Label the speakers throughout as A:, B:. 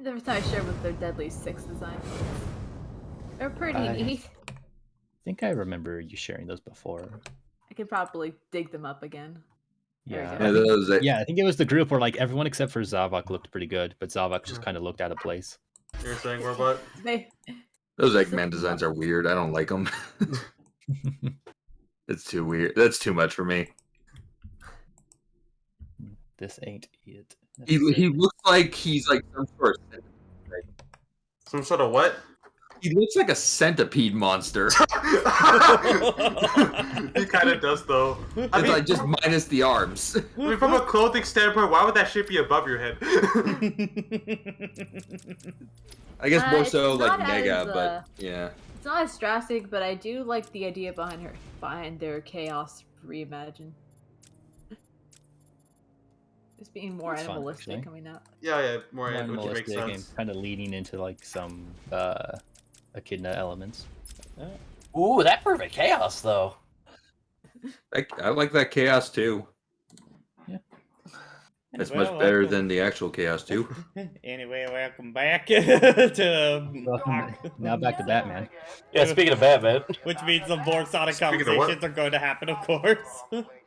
A: Every time I share with their Deadly Six design. They're pretty neat.
B: I think I remember you sharing those before.
A: I could probably dig them up again.
B: Yeah, I think it was the group where like everyone except for Zavok looked pretty good, but Zavok just kind of looked out of place.
C: You're saying robot?
D: Those Eggman designs are weird. I don't like them. It's too weird. That's too much for me.
B: This ain't it.
D: He looks like he's like some sort of centipede.
C: Some sort of what?
D: He looks like a centipede monster.
C: He kind of does, though.
D: It's like just minus the arms.
C: I mean, from a clothing standpoint, why would that shit be above your head?
D: I guess more so like
A: not
D: Mega,
A: as,
D: but yeah.
A: It's not as drastic, but I do like the idea behind their chaos reimagined. Just being more
B: That's fun,
A: animalistic
B: actually.
A: coming out.
C: Yeah, more which makes
B: animalistic and
C: sense.
B: kind of leaning into like some echidna elements.
E: Ooh, that perfect chaos though.
D: I like that chaos too.
B: Yeah.
D: That's much better than the actual chaos too.
F: Anyway, welcome back to
B: Now back to Batman.
E: Yeah, speaking of Batman.
F: Which means some more Sonic
C: Speaking of
F: conversations are going to happen, of course.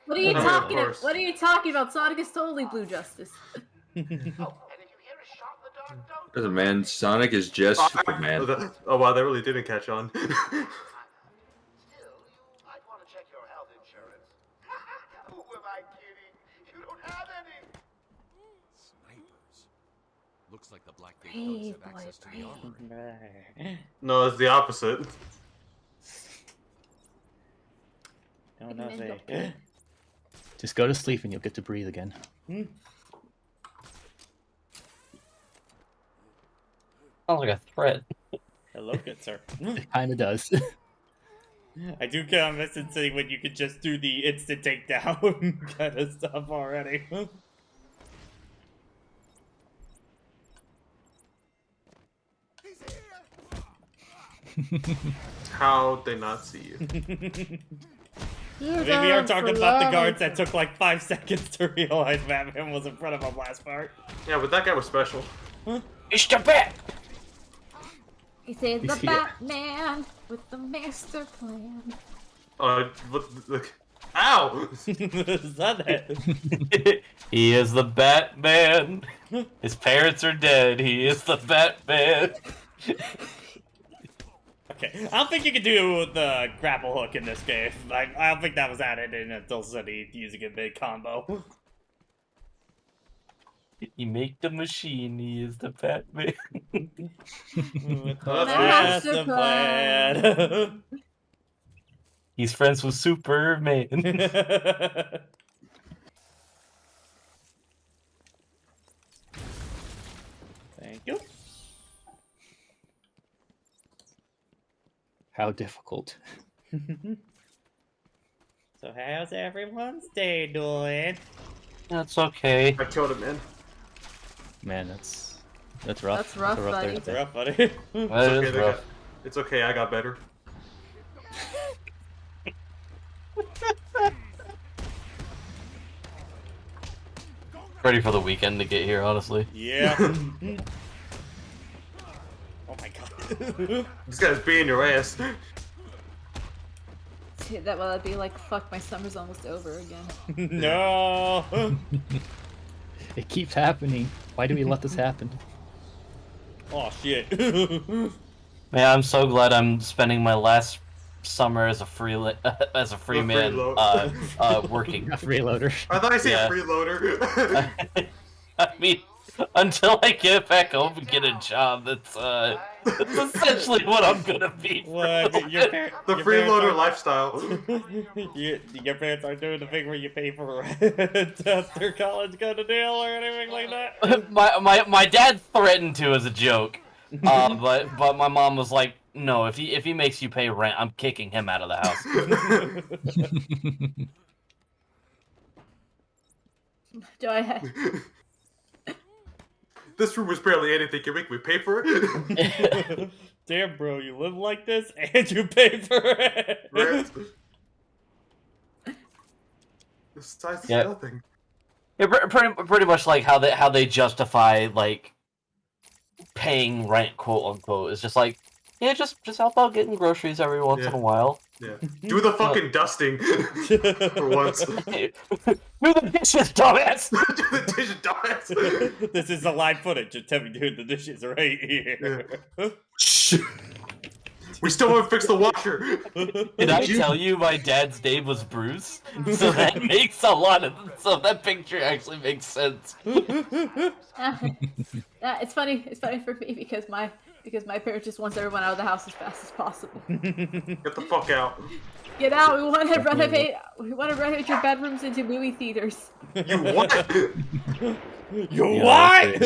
A: What are you
C: Oh, yeah, of
A: talking about?
C: course.
A: What are you talking about? Sonic is totally Blue Justice.
D: Listen, man, Sonic is just Superman.
C: Oh wow, that really didn't catch on.
G: Looks like the Black Gate Dogs have
A: Brave
G: access to
A: boy,
G: the armory.
C: No, it's the opposite.
F: Don't know,
A: Recommend
F: say.
B: Just go to sleep and you'll get to breathe again.
E: Sounds like a threat.
F: Hello, good sir.
B: It kind of does.
F: I do kind of miss it when you could just do the instant takedown kind of stuff already.
C: How'd they not see you?
F: I mean, we are talking about the guards that took like 5 seconds to realize Batman was in front of them last part.
C: Yeah, but that guy was special.
E: It's the Bat!
A: He says
B: He's
A: the
B: here.
A: Batman with the master plan.
C: Look. Ow!
F: Is that it?
E: He is the Batman. His parents are dead. He is the Batman.
F: Okay, I don't think you can do the grapple hook in this game. Like, I don't think that was added in until Sunny using a big combo.
E: You make the machine. He is the Batman.
F: With the
A: Master
F: master plan.
E: He's friends with Superman.
F: Thank you.
B: How difficult.
F: So how's everyone's day doing?
E: That's okay.
C: I killed him, man.
B: Man, that's rough.
A: That's rough,
B: a
A: buddy.
B: day.
F: It's rough, buddy.
E: That
C: Okay,
E: is
C: they
E: rough.
C: got- It's okay, I got better.
E: Ready for the weekend to get here, honestly.
F: Yeah. Oh my god.
C: This guy's beating your ass.
A: That will be like, fuck, my summer's almost over again.
F: No.
B: It keeps happening. Why do we let this happen?
F: Oh shit.
E: Man, I'm so glad I'm spending my last summer as a free man, working.
B: A freeloader.
C: I thought I said
E: Yeah.
C: freeloader.
E: I mean, until I get back home and get a job, that's essentially what I'm gonna be. for
F: Well, I
E: a
F: mean,
E: little bit.
C: The
F: your
C: freeloader
F: parents
C: lifestyle.
F: your parents aren't doing the thing where you pay for rent after college go to deal or anything like that?
E: my dad threatened to as a joke, but my mom was like, no, if he makes you pay rent, I'm kicking him out of the house.
A: Do I have...
C: This room was barely anything. You make me pay for it?
F: Damn, bro, you live like this and you pay for it.
C: Rent. This size is
E: Yeah.
C: nothing.
E: Yeah, pretty much like how they justify like paying rent, quote unquote. It's just like, yeah, just help out getting groceries every once in a while.
C: Yeah. Do the fucking dusting for once.
E: Do the dishes, dumbass!
C: Do the dishes, dumbass.
F: This is the live footage of Timmy doing the dishes right here.
C: We still want to fix the washer.
E: Did I tell you my dad's name was Bruce? So that makes a lot of... So that picture actually makes sense.
A: It's funny. It's funny for me because my parents just wants everyone out of the house as fast as possible.
C: Get the fuck out.
A: Get out! We want to renovate. We want to renovate your bedrooms into movie theaters.
C: You what?
F: You what?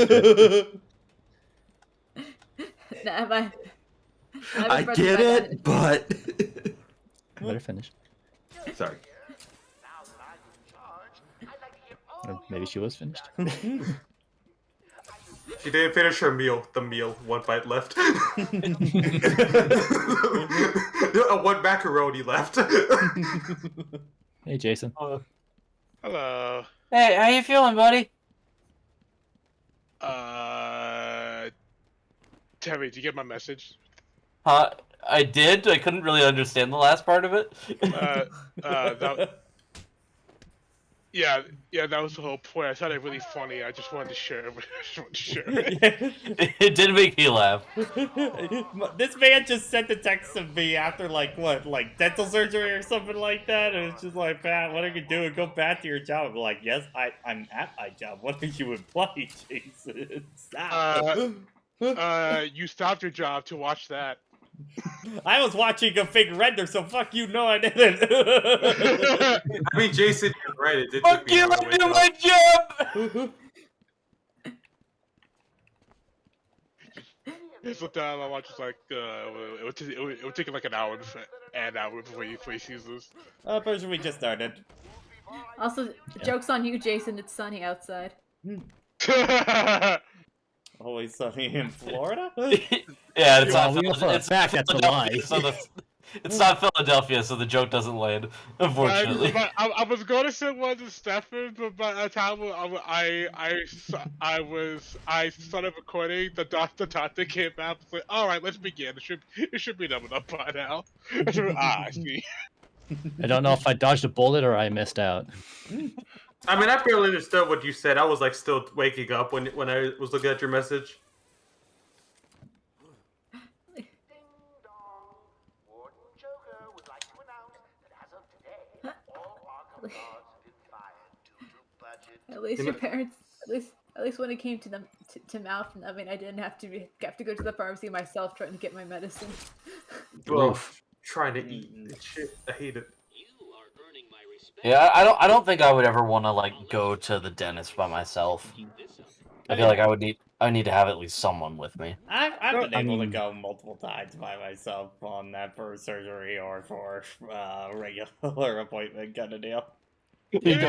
D: I get it, but
B: Let her finish.
D: sorry.
B: Or maybe she was finished.
C: She didn't finish her meal. The meal. One bite left. One macaroni left.
B: Hey, Jason.
H: Hello.
E: Hey, how you feeling, buddy?
H: Terry, did you get my message?
E: I did. I couldn't really understand the last part of it.
H: Yeah, that was the whole point. I thought it really funny. I just wanted to share it.
E: It did make me laugh.
F: This man just sent a text to me after like dental surgery or something like that, and it's just like, Pat, what are you doing? Go back to your job. I'm like, yes, I'm at my job. What are you implying, Jason? Stop.
H: You stopped your job to watch that.
F: I was watching a fake render, so fuck you. No, I didn't.
C: I mean, Jason, you're right. It did
E: Fuck you! I do my job.
H: Sometimes I watch just like it would take like an hour before he sees this.
F: Person, we just started.
A: Also, joke's on you, Jason. It's sunny outside.
F: Always sunny in Florida?
E: Yeah, it's
B: Well,
E: not.
B: we know for a fact that's a lie.
E: It's not Philadelphia, so the joke doesn't land. Unfortunately.
H: I was going to say one to Stefan, but by the time I started recording, the doctor came out and said, "All right, let's begin. It should be done enough by now." I see.
B: I don't know if I dodged a bullet or I missed out.
C: I mean, I barely understood what you said. I was like still waking up when I was looking at your message.
A: At least your parents, at least when it came to them to mouth, I mean, I didn't have to go to the pharmacy myself trying to get my medicine.
C: Well, trying to eat and shit. I hate it.
E: Yeah, I don't think I would ever want to like go to the dentist by myself. I feel like I need to have at least someone with me.
F: I've been able to go multiple times by myself on that for surgery or for regular appointment kind of deal.
B: You need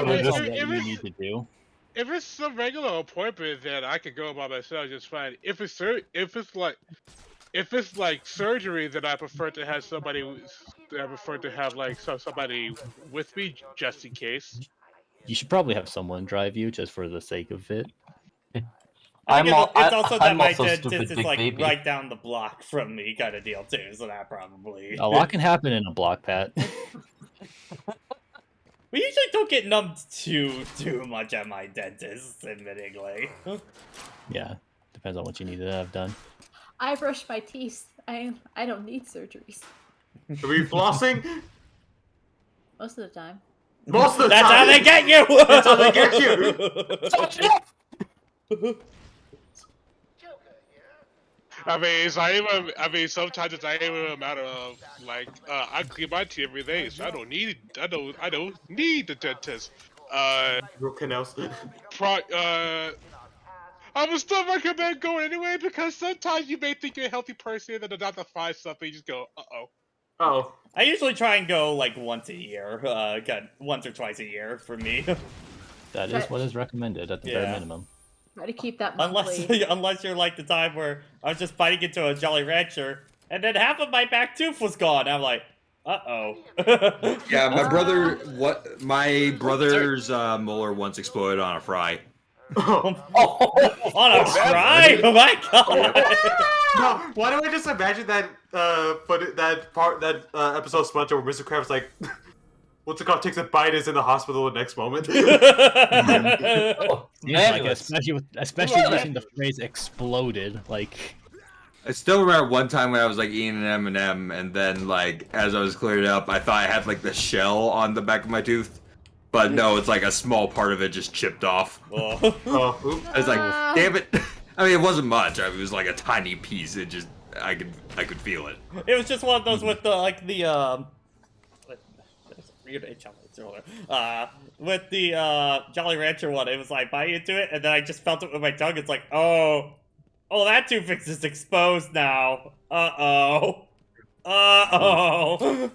B: to do.
H: If it's a regular appointment, then I can go by myself just fine. If it's like surgery, then I prefer to have somebody. I prefer to have like somebody with me just in case.
B: You should probably have someone drive you just for the sake of it.
F: It's also that my dentist is like
E: baby.
F: right down the block from me kind of deal too, so that probably.
B: A lot can happen in a block, Pat.
F: We usually don't get numbed too much at my dentist, admittingly.
B: Yeah, depends on what you need to have done.
A: I brush my teeth. I don't need surgeries.
C: Are we flossing?
A: Most of the time.
C: Most of the
F: That's
C: time.
F: how they get you!
C: That's how they get you!
H: Sometimes it's not even a matter of like I clean my teeth every day, so I don't need the dentist.
C: Root canals.
H: I would still recommend going anyway because sometimes you may think you're a healthy person and the doctor finds something, you just go,
C: Oh.
F: I usually try and go like once a year, once or twice a year for me.
B: That is what is recommended at the bare minimum.
A: Try to keep that monthly.
F: Unless you're like the time where I was just biting into a Jolly Rancher, and then half of my back tooth was gone. I'm like, uh-oh.
D: Yeah, my brother's molar once exploded on a fry.
F: On a cry? Oh my god!
C: No, why do I just imagine that episode of SpongeBob where Mr. Krabs like, what's it called, takes a bite, is in the hospital the next moment.
B: Like, especially using the phrase "exploded." Like,
D: I still remember one time when I was like eating an M&M, and then like as I was clearing it up, I thought I had like the shell on the back of my tooth, but no, it's like a small part of it just chipped off.
C: Oh,
D: I was like, damn it! I mean, it wasn't much. I mean, it was like a tiny piece. It just, I could feel it.
F: It was just one of those with the with the Jolly Rancher one. It was like bite into it, and then I just felt it with my tongue. It's like, oh, that toothpick is exposed now. Uh-oh.
C: I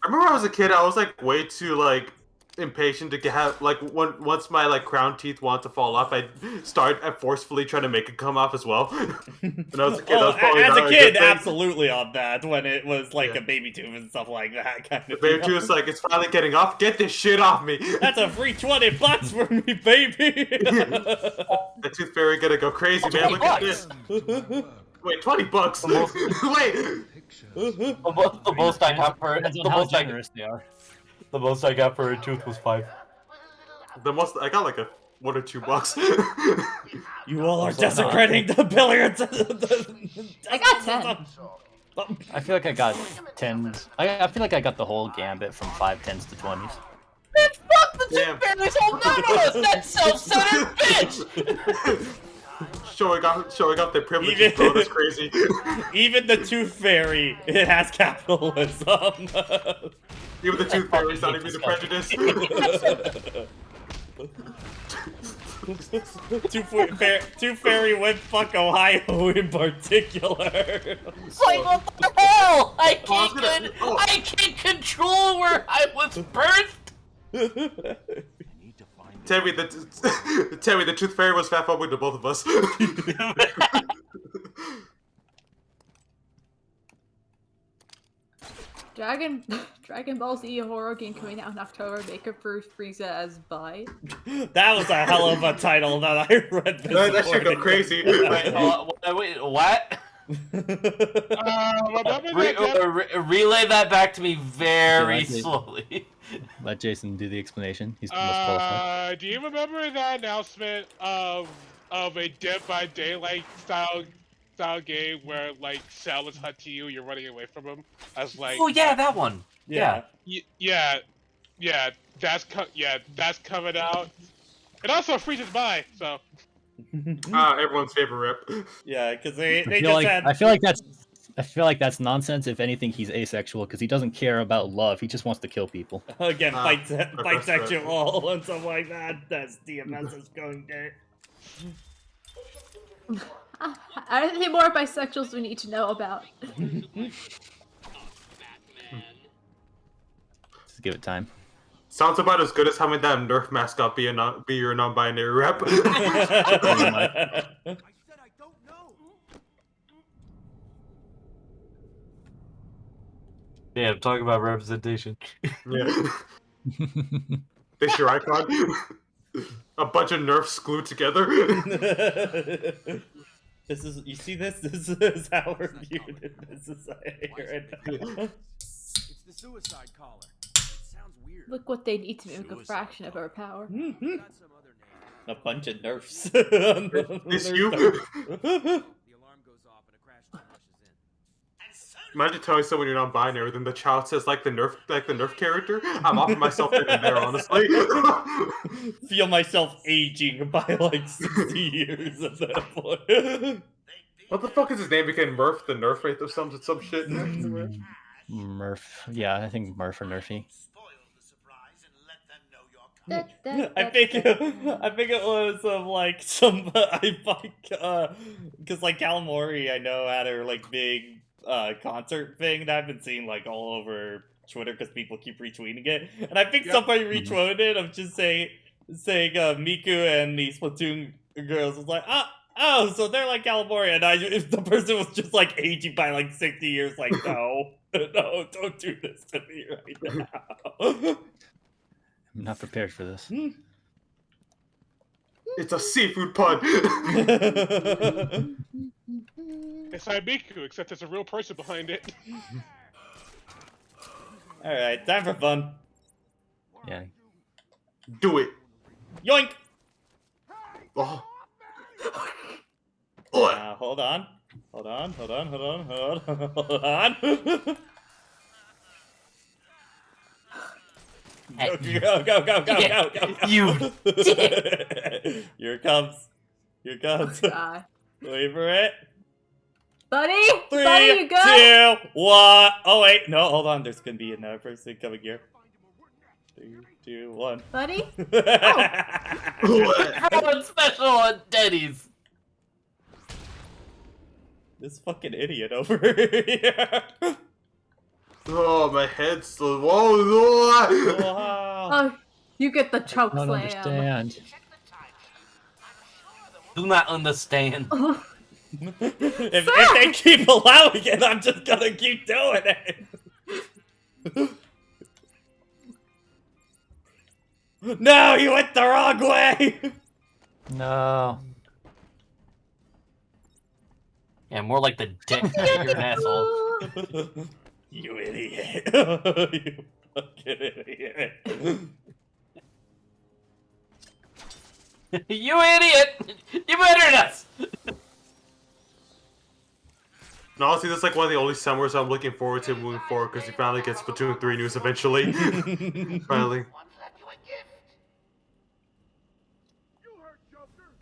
C: remember when I was a kid, I was like way too like impatient to have like once my like crown teeth want to fall off, I'd start forcefully trying to make it come off as well. When I was a kid,
F: as a kid, absolutely on that when it was like a baby tooth and stuff like that. Kind of
C: baby tooth is like, it's finally getting off. Get this shit off me.
F: That's a free $20 for me, baby.
C: The tooth fairy gonna go crazy, man. Look at this. Wait, $20. Wait.
E: The most I got for the most I got for a tooth was 5.
C: The most I got like a $1 or $2.
F: You all are desecrating the billiards.
A: I got 10.
B: I feel like I got 10s. I feel like I got the whole gambit from 5, 10s to 20s.
E: Bitch, fuck the tooth fairy's whole numerous! That self-centered bitch!
C: Showing off their privileges, bro. That's crazy.
F: Even the tooth fairy, it has capitalism.
C: Even the tooth fairy's not even the prejudice.
F: Tooth fairy went fuck Ohio in particular.
E: It's like, what the hell? I can't control where I was birthed.
C: Tell me the tooth fairy was fat phobic to both of us.
A: Dragon Ball Z horror game coming out in October. Maker for Frieza as bi.
F: That was a hell of a title that I read.
C: That should go crazy.
E: Wait, what? Relay that back to me very slowly.
B: Let Jason do the explanation. He's the most qualified.
H: Do you remember that announcement of a Dead by Daylight style game where like Sal is hot to you, you're running away from him? As like,
E: oh yeah, that one. Yeah.
H: That's coming out. And also Frieza's bi, so.
C: Everyone's favorite rep.
F: Yeah, because they just had.
B: I feel like that's nonsense. If anything, he's asexual because he doesn't care about love. He just wants to kill people.
F: Again, bisexual and stuff like that. That's DMS is going there.
A: I don't think more bisexuals we need to know about.
B: Just give it time.
C: Sounds about as good as having that Nerf mascot be your non-binary rep.
G: I said I don't know.
E: Yeah, I'm talking about representation.
C: Yeah. This your icon? A bunch of Nerfs glued together?
F: This is, you see this? This is how we're viewed in this society right now.
G: It's the suicide collar. It sounds weird.
A: Look what they need to make a fraction of our power.
G: Got some other name.
F: A bunch of nerfs.
C: It's you?
G: The alarm goes off and a crash team rushes in.
C: Imagine telling someone you're non-binary, then the child says like the Nerf character. I'm offing myself in there, honestly.
F: Feel myself aging by like 60 years at that point.
C: What the fuck is his name again? Murph the Nerf rate or some shit?
B: Murph. Yeah, I think Murph or Nerfy.
F: I think it was like some because like Calamari I know had her like big concert thing that I've been seeing like all over Twitter because people keep retweeting it, and I think somebody retweeted it of just saying Miku and the Splatoon girls was like oh so they're like Calamari, and if the person was just like aging by like 60 years, like no don't do this to me right now.
B: I'm not prepared for this.
C: It's a seafood pun.
H: It's Miku, except there's a real person behind it.
F: Alright, time for fun.
B: Yeah.
C: Do it.
F: Yoink!
C: Oh.
F: Hold on. Hold on. Go.
E: You
F: Here it comes.
A: God.
F: Wait for it.
A: Buddy!
F: 3,
A: Buddy, you good?
F: 2, 1. Oh wait, no, hold on. There's gonna be another person coming here. 3, 2, 1.
A: Buddy?
E: Everyone special on Denny's.
F: This fucking idiot over here.
C: Oh, my head's so. Whoa!
F: Wow.
A: Oh, you get the choke
B: I don't
A: slam.
B: understand.
E: Do not understand.
F: If they keep allowing it, I'm just gonna keep doing it. No, you went the wrong way.
B: No.
E: Yeah, more like the dick. You're an asshole.
F: You idiot. You fucking idiot.
E: You idiot! You murdered us!
C: No, honestly, that's like one of the only summers I'm looking forward to moving forward because you finally get Splatoon 3 news eventually. Finally.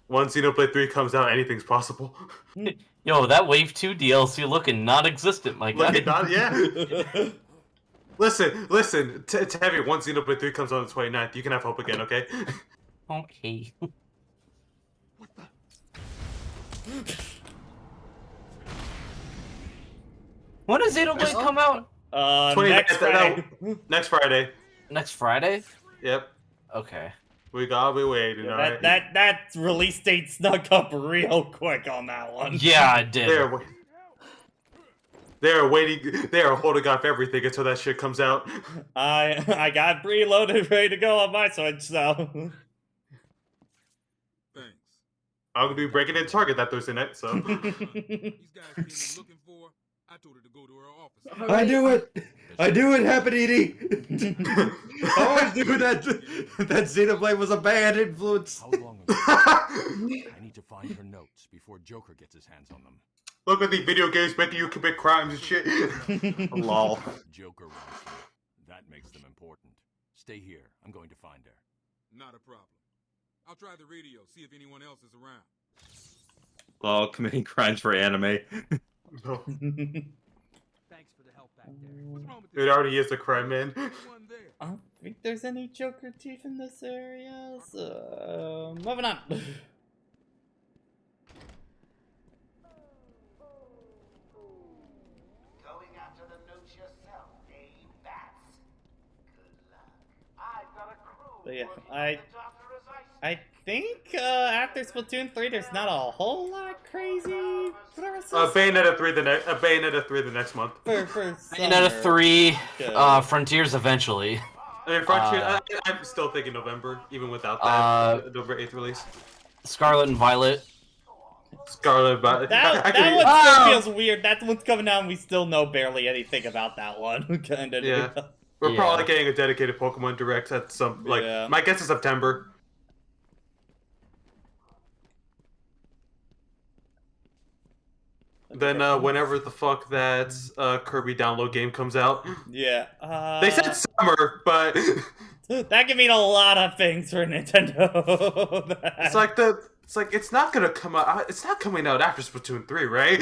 C: Once Xenoblade 3 comes out, anything's possible.
E: Yo, that Wave 2 DLC looking non-existent, my guy.
C: Look at that, yeah. Listen, Tevi, once Xenoblade 3 comes out on the 29th, you can have hope again, okay?
E: Okay. When does Xenoblade come out?
F: Next Friday.
C: Next Friday.
E: Next Friday?
C: Yep.
E: Okay.
C: We gotta be waiting,
F: Yeah,
C: alright?
F: that release date snuck up real quick on that one.
E: Yeah, I did.
C: They're waiting. They are holding off everything until that shit comes out.
F: I got preloaded, ready to go on my Switch, so.
G: Thanks.
C: I'm gonna be breaking in Target that Thursday night, so.
G: These guys came looking for. I told her to go to her office.
D: I knew it! I knew it happened, Edie! I always knew that Xenoblade was a bad influence.
I: How long ago? I need to find her notes before Joker gets his hands on them.
C: Look at the video games making you commit crimes and shit. Lol.
I: Joker runs them. That makes them important. Stay here. I'm going to find her.
G: Not a problem. I'll try the radio, see if anyone else is around.
D: Lol, committing crimes for anime.
C: No.
G: Thanks for the help back there. What's wrong with
C: It already is a crime, man.
F: I don't think there's any Joker teeth in this area, so moving on.
J: Going after the notes yourself, eh, bats? Good luck. I've got a crew.
F: But yeah,
J: working
F: I
J: on the doctor as I
F: I think after Splatoon 3, there's not a whole lot crazy.
C: Bayonetta 3 the next month.
F: For
E: Bayonetta
F: summer.
E: 3,
F: Good.
E: Frontiers eventually.
C: I mean, Frontier, I'm still thinking November, even without that November 8th release.
E: Scarlet and Violet.
C: Scarlet, but
F: That one still feels weird. That one's coming out and we still know barely anything about that one. Kinda.
C: Yeah. We're probably getting a dedicated Pokemon Direct at some, my guess is September. Then whenever the fuck that Kirby download game comes out.
F: Yeah.
C: They said summer, but
F: that could mean a lot of things for Nintendo.
C: it's not gonna come out. It's not coming out after Splatoon 3, right?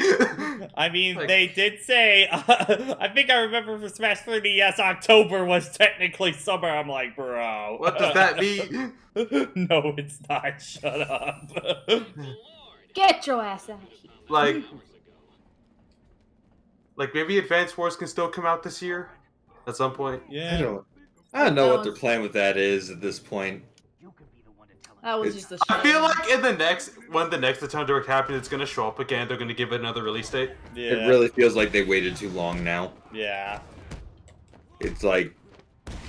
F: I mean, they did say. I think I remember for Smash 3DS, October was technically summer. I'm like, bro.
C: What does that mean?
F: No, it's not. Shut up.
A: Get your ass out of here.
C: Like maybe Advance Wars can still come out this year at some point.
F: Yeah.
D: I don't know what their plan with that is at this point.
A: That was just a
C: I feel like when the next Nintendo Direct happens, it's gonna show up again. They're gonna give it another release date.
F: Yeah.
D: It really feels like they waited too long now.
F: Yeah.
D: It's like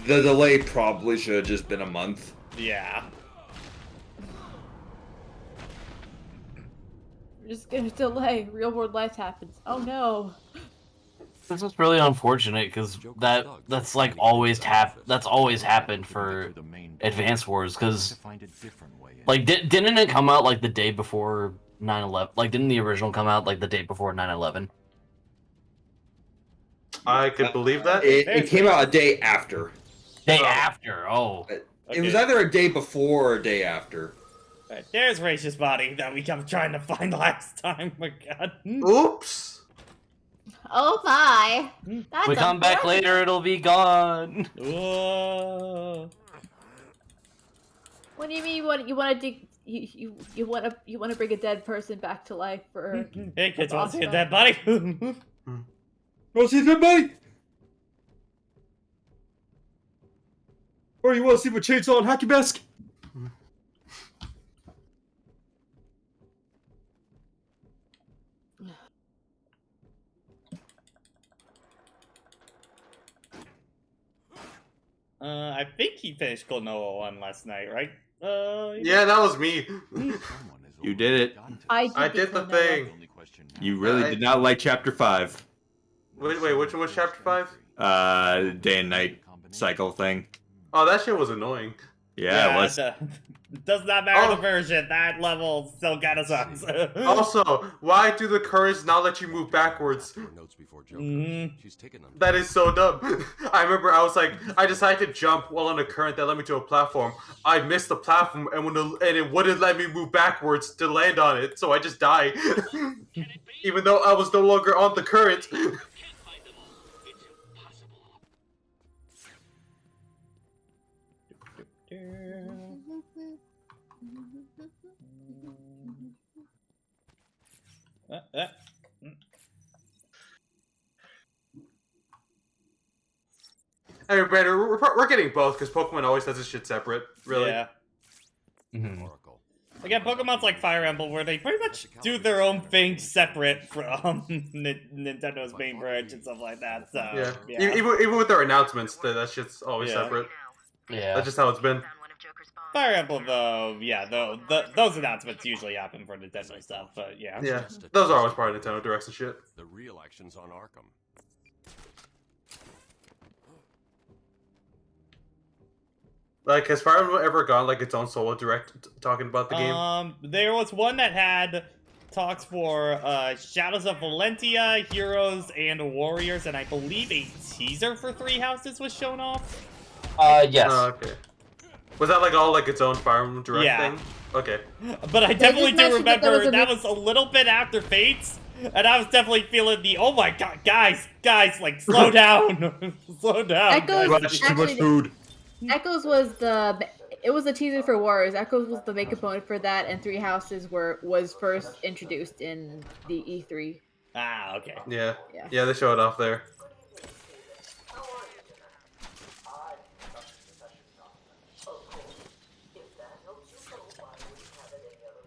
D: the delay probably should have just been a month.
F: Yeah.
A: We're just gonna delay. Real world life happens. Oh no.
E: This is really unfortunate because that's like always happened for Advance Wars because like didn't it come out like the day before 9/11? Like didn't the original come out like the day before 9/11?
C: I could believe that.
D: It came out a day after.
E: Day after. Oh.
D: It was either a day before or a day after.
F: Right, there's Rachel's body that we kept trying to find last time. Oh my god.
C: Oops.
A: Oh my. That's
E: We come back later, it'll be gone.
F: Whoa.
A: What do you mean you want to bring a dead person back to life for?
F: Hey kids, want to see a dead body?
D: Want to see a dead body? Or you want to see my chainsaw and hacky mask?
F: I think he finished Konoha 1 last night, right?
C: Yeah, that was me.
D: You did it.
C: I did the thing.
D: You really did not like Chapter 5.
C: Wait, which one was Chapter 5?
D: Day and night cycle thing.
C: Oh, that shit was annoying.
D: Yeah, it was.
F: Does not matter the version. That level still kind of sucks.
C: Also, why do the currents not let you move backwards? That is so dumb. I remember I decided to jump while on a current that led me to a platform. I missed the platform and it wouldn't let me move backwards to land on it, so I just died. Even though I was no longer on the current. Hey, Brandon, we're getting both because Pokemon always does this shit separate. Really.
F: Yeah. Again, Pokemon's like Fire Emblem, where they pretty much do their own thing separate from Nintendo's main branch and stuff like that. So yeah.
C: Even with their announcements, that shit's always separate.
E: Yeah.
C: That's just how it's been.
F: Fire Emblem, though, yeah, those announcements usually happen for Nintendo stuff, but yeah.
C: Yeah, those are always part of Nintendo Directs and shit.
I: The real action's on Arkham.
C: Like, has Fire Emblem ever gone like its own solo direct talking about the game?
F: There was one that had talks for Shadows of Valentia, Heroes, and Warriors, and I believe a teaser for Three Houses was shown off.
E: Yes.
C: Oh, okay. Was that like all like its own Fire Emblem Direct thing? Okay.
F: But I definitely do remember that was a little bit after Fates, and I was definitely feeling the, oh my god, guys, like, slow down. Slow down.
A: Echoes,
D: too much food.
A: Echoes was it was the teaser for Warriors. Echoes was the main component for that, and Three Houses was first introduced in the E3.
F: Ah, okay.
C: Yeah, they show it off there.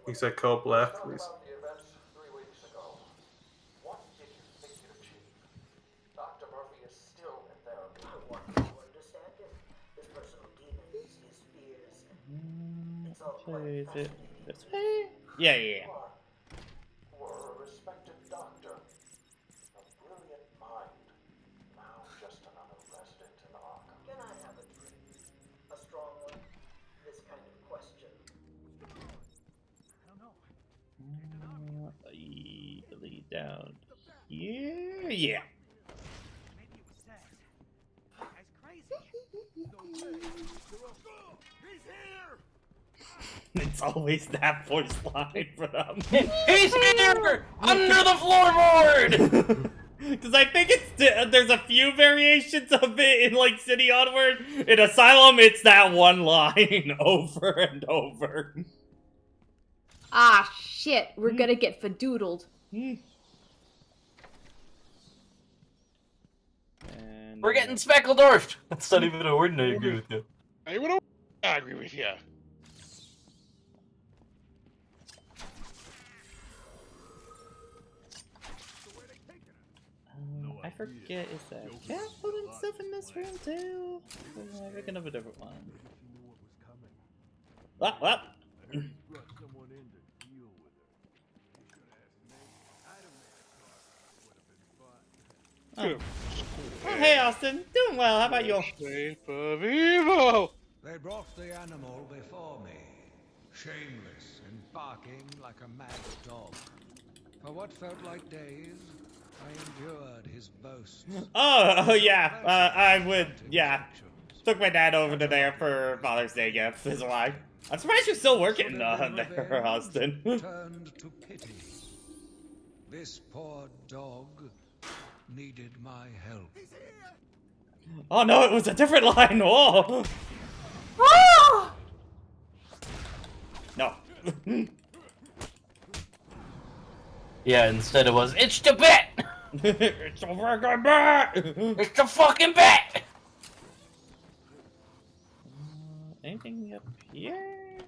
C: He said co-op left, please.
J: Dr. Murphy is still in therapy. I want to understand him. His personal demons, his fears. It's all quite fascinating.
F: Yeah.
J: Were a respected doctor. A brilliant mind. Now just another resident in Arkham. Can I have a drink? A strong one? This kind of question.
F: Lead down here. Yeah. It's always that voice line for them.
E: He's here! Under the floorboard!
F: Because I think there's a few variations of it in like City Onward. In Asylum, it's that one line over and over.
A: Ah, shit. We're gonna get fadoodled.
E: We're getting Speckledorfed! That's not even a word, and I agree with you.
H: I agree with you.
F: I forget, is that cat putting stuff in this room too? Or am I thinking of a different one? Well. Oh. Oh, hey, Austin. Doing well. How about you?
H: Shape of evil.
K: They brought the animal before me, shameless and barking like a mad dog. For what felt like days, I endured his boasts.
F: Oh yeah. I would, yeah. Took my dad over to there for Father's Day gift. His wife. I'm surprised you're still working there, Austin.
K: Turned to pity. This poor dog needed my help.
F: Oh no, it was a different line. Whoa. No.
E: Yeah, instead it was, it's the bet!
F: It's a fucking bet!
E: It's the fucking bet!
F: Anything up here?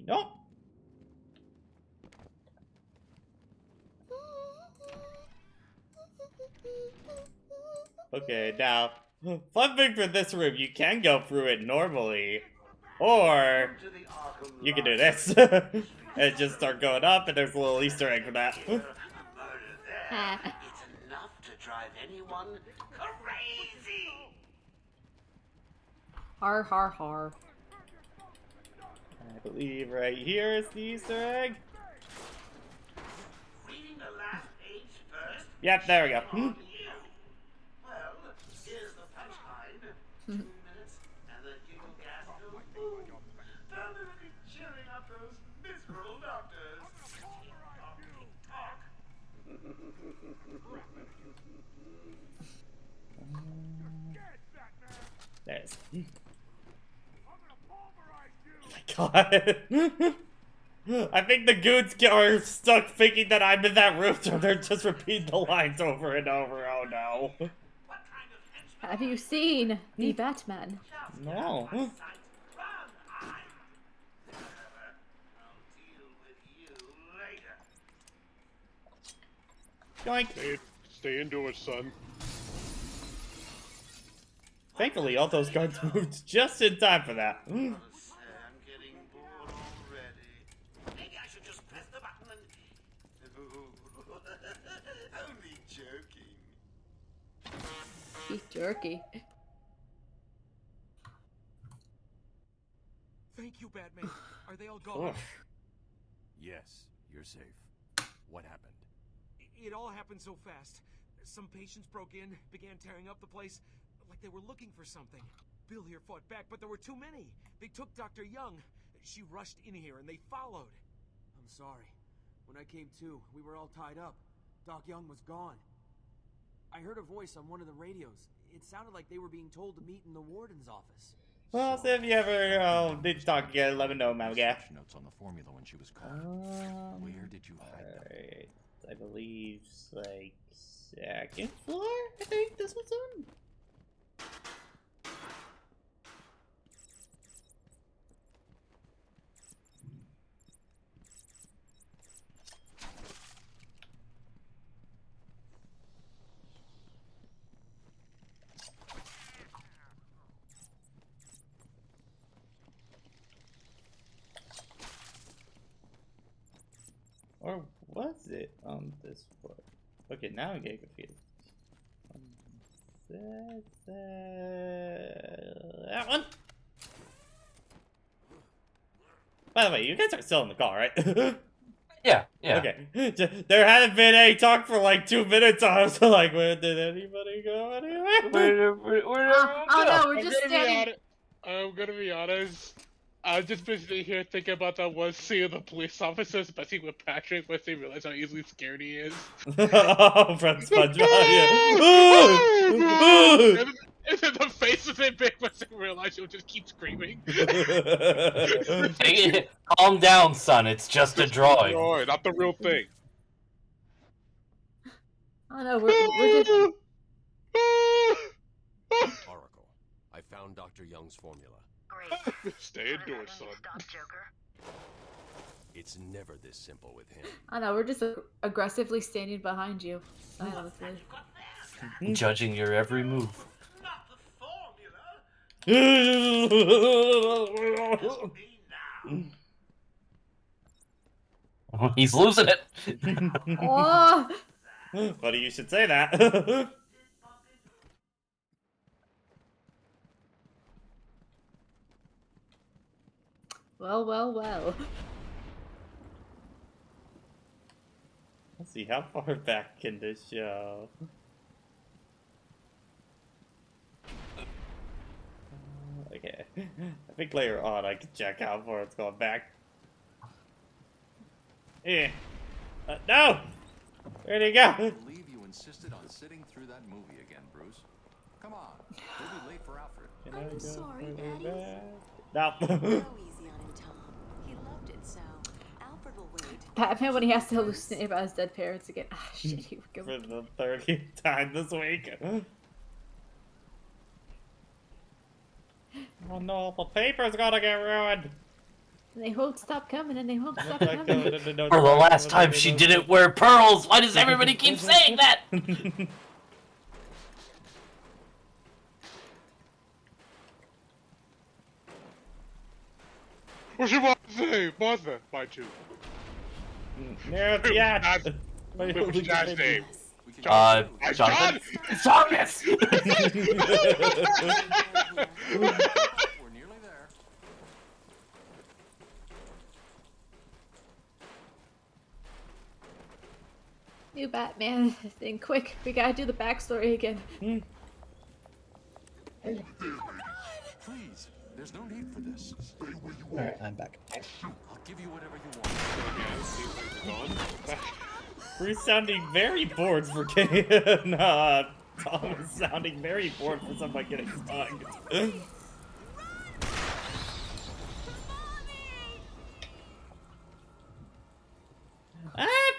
F: Nope. Okay, now, fun thing for this room, you can go through it normally, or you can do this and just start going up, and there's a little Easter egg for that.
J: It's enough to drive anyone crazy.
A: Har har har.
F: I believe right here is the Easter egg.
J: Reading the last page first.
F: Yep, there we go.
J: Well, here's the punchline. 2 minutes and the giggle gas will boom. Permanently cheering up those miserable doctors. Talk.
F: There's. Oh my god. I think the goons are stuck thinking that I'm in that room, so they're just repeating the lines over and over. Oh no.
A: Have you seen the Batman?
F: No. Yoink.
H: Stay indoors, son.
F: Thankfully, all those guards moved just in time for that.
J: I'm getting bored already. Maybe I should just press the button and... Only joking.
A: Beef jerky.
L: Thank you, Batman. Are they all gone?
I: Yes, you're safe. What happened?
L: It all happened so fast. Some patients broke in, began tearing up the place, like they were looking for something. Bill here fought back, but there were too many. They took Dr. Young. She rushed in here, and they followed. I'm sorry. When I came to, we were all tied up. Doc Young was gone. I heard a voice on one of the radios. It sounded like they were being told to meet in the warden's office.
F: Well, so if you ever need to talk again, let me know, my guy.
I: Notes on the formula when she was called. Where did you hide them?
F: Alright, I believe, like, second floor? I think this one's on. Or was it on this floor? Okay, now I'm getting confused. That one? By the way, you guys are still in the call, right?
E: Yeah.
F: Okay. There hadn't been any talk for like 2 minutes. I was like, where did anybody go anywhere?
A: Oh no, we're just standing.
H: I'm gonna be honest. I've just been sitting here thinking about that one scene of the police officer, especially with Patrick, once they realize how easily scared he is.
F: Oh, from SpongeBob, yeah.
H: And then the face of it big once they realize he'll just keep screaming.
E: Calm down, son. It's just a drawing.
H: Not the real thing.
A: Oh no, we're just.
I: Oracle, I found Dr. Young's formula.
H: Stay indoors, son.
I: It's never this simple with him.
A: Oh no, we're just aggressively standing behind you, silently.
E: Judging your every move. He's losing it.
A: Oh!
F: Funny you should say that.
A: Well, well, well.
F: Let's see, how far back can this show? Okay. I think later on I can check how far it's going back. Yeah. No! Where'd he go?
I: I believe you insisted on sitting through that movie again, Bruce. Come on, we'll be late for Alfred.
F: Can I
M: I'm
F: go
M: sorry,
F: further
M: Eddie.
F: back? No.
M: Go easy on him, Tom. He loved it so. Alfred will wait.
A: Batman when he has to hallucinate about his dead parents again. Ah, shit, he would go.
F: For the 30th time this week. Oh no, the paper's gonna get ruined!
A: And they won't stop coming, and they won't stop coming.
E: For the last time she didn't wear pearls! Why does everybody keep saying that?
H: What's your mother's name? Martha, mind you.
F: Yeah.
H: What's your dad's name?
E: Jonathan? Thomas!
I: We're nearly there.
A: New Batman thing, quick! We gotta do the backstory again.
I: Please, there's no need for this.
B: Alright, I'm back.
I: I'll give you whatever you want.
F: Bruce sounding very bored for getting. Tom is sounding very bored for someone getting stung.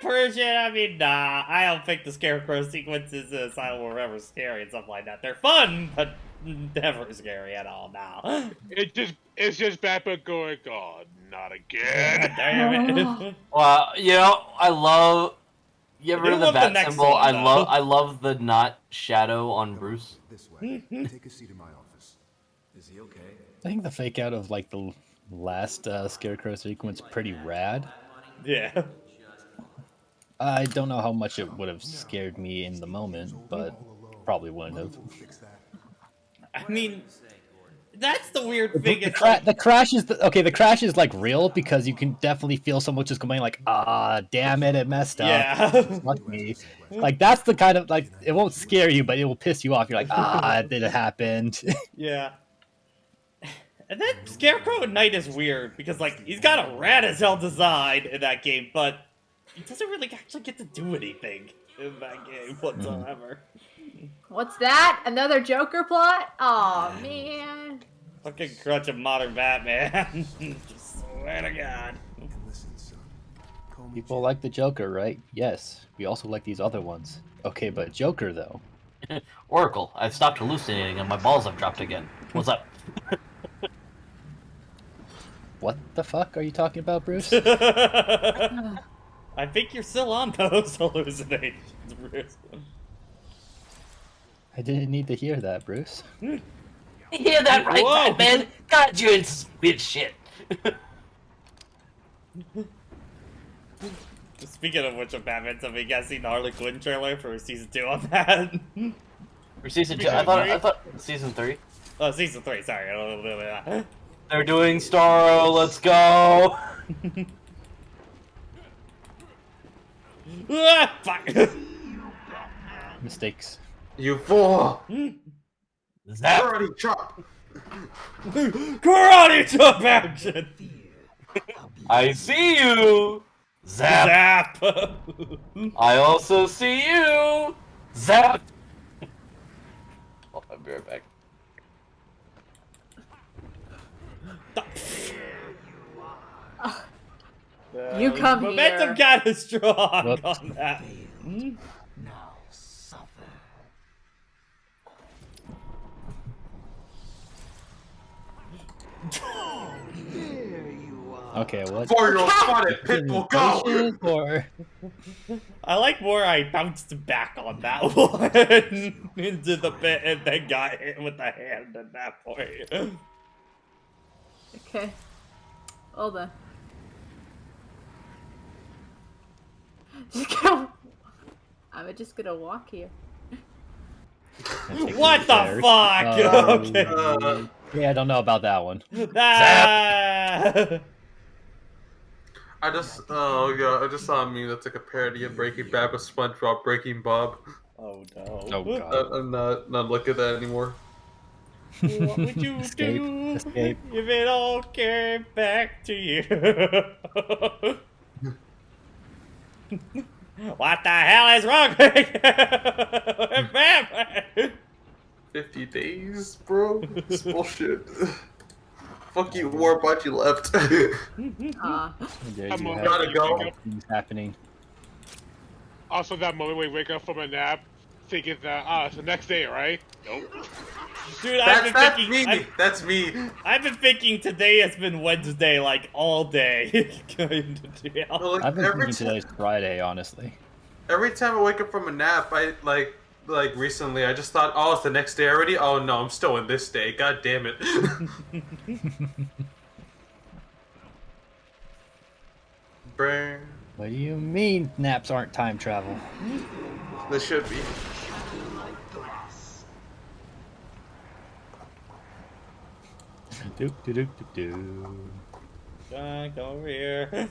F: Persian, I mean, nah. I don't think the Scarecrow sequences in Asylum were ever scary and stuff like that. They're fun, but never scary at all now.
H: It's just Batman going, God, not again.
F: Damn it.
E: Well, you know, I love. You ever heard of the bat
F: next
E: symbol?
F: one, though.
E: I love the not shadow on Bruce.
N: This way. Take a seat in my office. Is he okay?
B: I think the fake out of like the last Scarecrow sequence pretty rad.
F: Yeah.
B: I don't know how much it would have scared me in the moment, but probably wouldn't have.
F: I mean, that's the weird thing.
B: The crash is the crash is like real because you can definitely feel someone just going like, ah, damn it, it messed up.
F: Yeah.
B: Fuck me. Like that's the kind of like it won't scare you, but it will piss you off. You're like, ah, it happened.
F: Yeah. And then Scarecrow at night is weird because like he's got a rad as hell design in that game, but he doesn't really actually get to do anything in that game whatsoever.
A: What's that? Another Joker plot? Aw, man.
F: Fucking crutch of modern Batman. Just swear to God.
B: People like the Joker, right? Yes. We also like these other ones. Okay, but Joker though.
E: Oracle, I've stopped hallucinating and my balls have dropped again. What's up?
B: What the fuck are you talking about, Bruce?
F: I think you're still on those hallucinations, Bruce.
B: I didn't need to hear that, Bruce.
E: You hear that right,
F: Whoa.
E: Batman? God, you ain't weird shit.
F: Speaking of which, of Batman, have you guys seen the Harley Quinn trailer for season 2 on that?
E: For season 2? I thought season 3.
F: Oh, season 3, sorry. A little bit of that.
E: They're doing Starro, let's go!
F: Ah, fuck.
B: Mistakes.
C: You fool!
E: Zap!
C: Karate chop!
F: Karate chop action!
E: I see you! Zap!
F: Zap!
E: I also see you! Zap! Oh, I'll be right back.
A: You come here.
F: Momentum got us strong on that.
J: Now suffer. There you are.
B: Okay, what?
C: For your spotted pitbull, go!
B: Or...
F: I like where I bounced back on that one into the pit and then got hit with the hand at that point.
A: Okay. Hold on. Just go. I'm just gonna walk here.
F: What the fuck? Okay.
B: Yeah, I don't know about that one.
F: Ah!
C: I just saw a meme that's like a parody of Breaking Bad with SpongeBob Breaking Bob.
F: Oh no.
B: Oh god.
C: I'm not looking at that anymore.
F: What would you do
B: Escape.
F: if it all came back to you? What the hell is wrong with you?
C: 50 days, bro? It's bullshit. Fuck you, War, but you left.
B: There
H: I'm
B: you have
H: gotta go.
B: things happening.
H: Also, that moment we wake up from a nap, thinking that it's the next day, right? Nope.
F: Dude,
C: That's me.
F: I've been thinking today has been Wednesday like all day.
B: I've been thinking today's Friday, honestly.
C: Every time I wake up from a nap, I like recently, I just thought, oh, it's the next day already? Oh no, I'm still in this day. God damn it. Brr.
B: What do you mean naps aren't time travel?
C: They should be.
B: Do do do do do.
F: Come over here.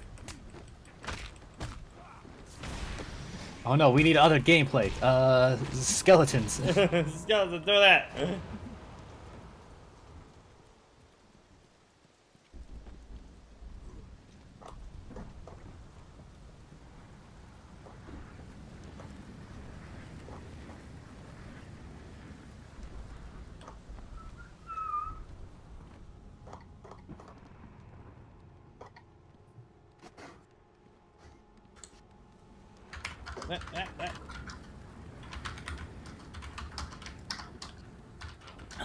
B: Oh no, we need other gameplay. Skeletons.
F: Skeletons, do that.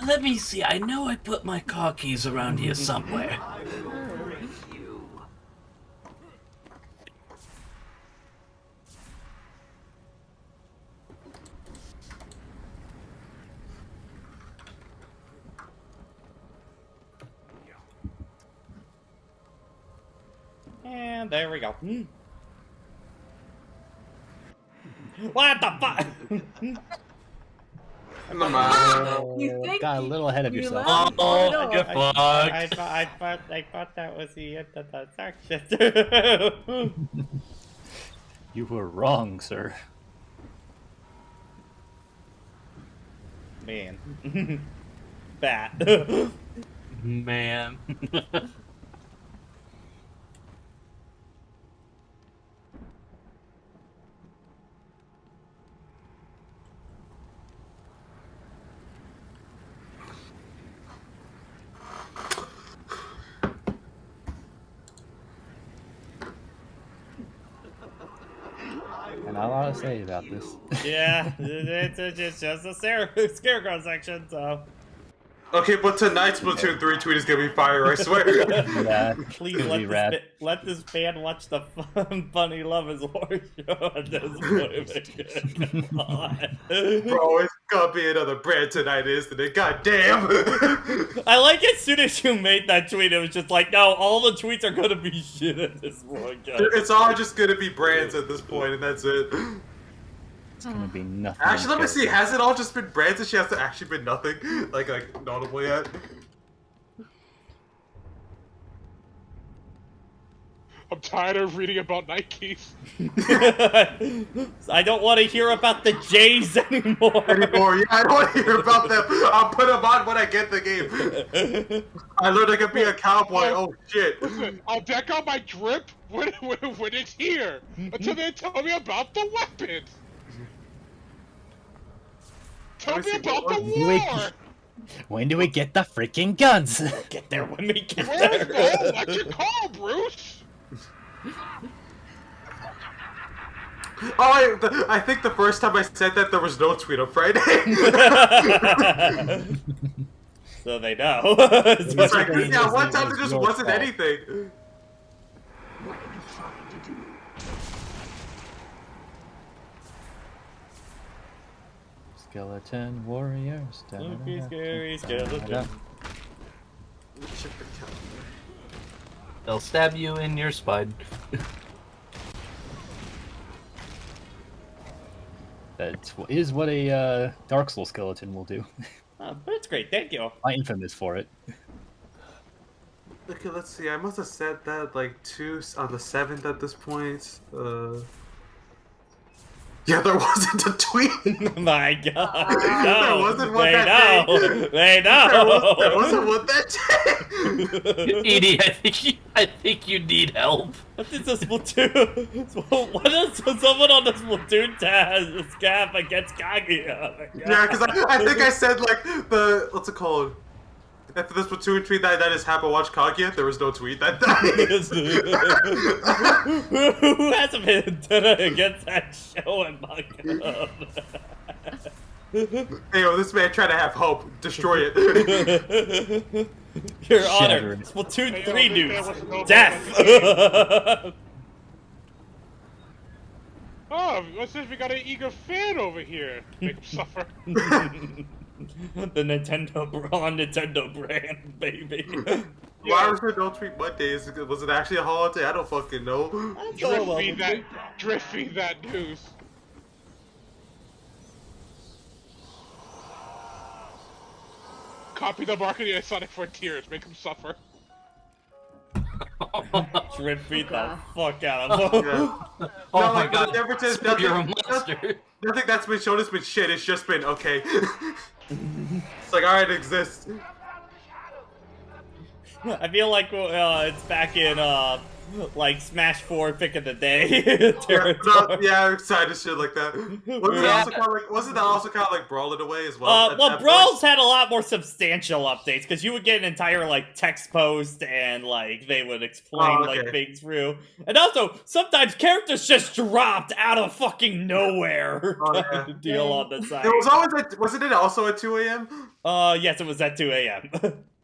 E: Let me see. I know I put my car keys around here somewhere.
F: And there we go. What the fuck?
B: Got a little ahead of yourself.
E: Oh, you're fucked.
F: I thought that was the end of the section.
B: You were wrong, sir.
F: Man. Bat.
E: Man.
B: And not a lot to say about this.
F: Yeah, it's just a scarecrow section, so.
C: Okay, but tonight's Splatoon 3 tweet is gonna be fire, I swear.
B: Yeah,
F: please let this fan watch the funny Love is War show at this point.
C: Bro, it's gonna be another brand tonight, isn't it? God damn.
F: I like as soon as you made that tweet, it was just like, no, all the tweets are gonna be shit at this point, guys.
C: It's all just gonna be brands at this point, and that's it.
B: It's gonna be nothing.
C: Actually, let me see. Has it all just been brands and she has actually been nothing? Like notable yet?
H: I'm tired of reading about Nikes.
F: I don't want to hear about the Jays anymore.
C: Yeah, I don't want to hear about them. I'll put them on when I get the game. I learned I could be a cowboy. Oh shit.
H: Listen, I'll deck out my drip when it's here. Until they tell me about the weapons. Tell me about the war!
B: When do we get the freaking guns?
F: Get there when we get
H: Where's
F: there.
H: the electric car, Bruce?
C: Oh, I think the first time I said that there was no tweet on Friday.
F: So they know.
C: It's like, yeah, one time there just wasn't anything.
B: Skeleton warriors.
F: Spooky, scary skeleton.
E: They'll stab you in your spine.
B: That is what a Dark Soul skeleton will do.
F: But it's great. Thank you.
B: I'm infamous for it.
C: Okay, let's see. I must have said that like 2 on the 7th at this point. Yeah, there wasn't a tweet.
F: My God,
C: There
F: no.
C: wasn't one
F: They
C: that
F: know.
C: day.
F: They know.
C: There wasn't one that day.
E: Edie, I think you need help.
F: What is a Splatoon? What is someone on the Splatoon scab against Kaguya?
C: Yeah, because I think I said like the what's it called? After this Splatoon tweet that is Happa Watch Kaguya, there was no tweet that day.
F: Who hasn't been against that show and manga?
C: Hey, yo, this man trying to have hope. Destroy it.
F: Your Honor, Splatoon 3 news. Death!
H: Oh, what's this? We got an eager fan over here. Make him suffer.
F: The Nintendo brand, baby.
C: Why was there no tweet Mondays? Was it actually a holiday? I don't fucking know.
H: Drift feed that news. Copy the marketing of Sonic Frontiers. Make him suffer.
F: Drip feed the fuck out of him.
C: Yeah.
E: Oh
C: No,
E: my
C: like,
E: God.
C: Never just,
E: You're a monster.
C: nothing that's been shown has been shit. It's just been okay. It's like, alright, it exists.
F: I feel like it's back in like Smash 4 pick of the day territory.
C: Yeah, I'm excited shit like that. Wasn't that also kind of like Brawl in a way as well?
F: Well, Brawls had a lot more substantial updates because you would get an entire like text post and like they would explain like things through, and also sometimes characters just dropped out of fucking nowhere. Deal on the side.
C: It was always wasn't it also at 2 a.m.?
F: Yes, it was at 2 a.m.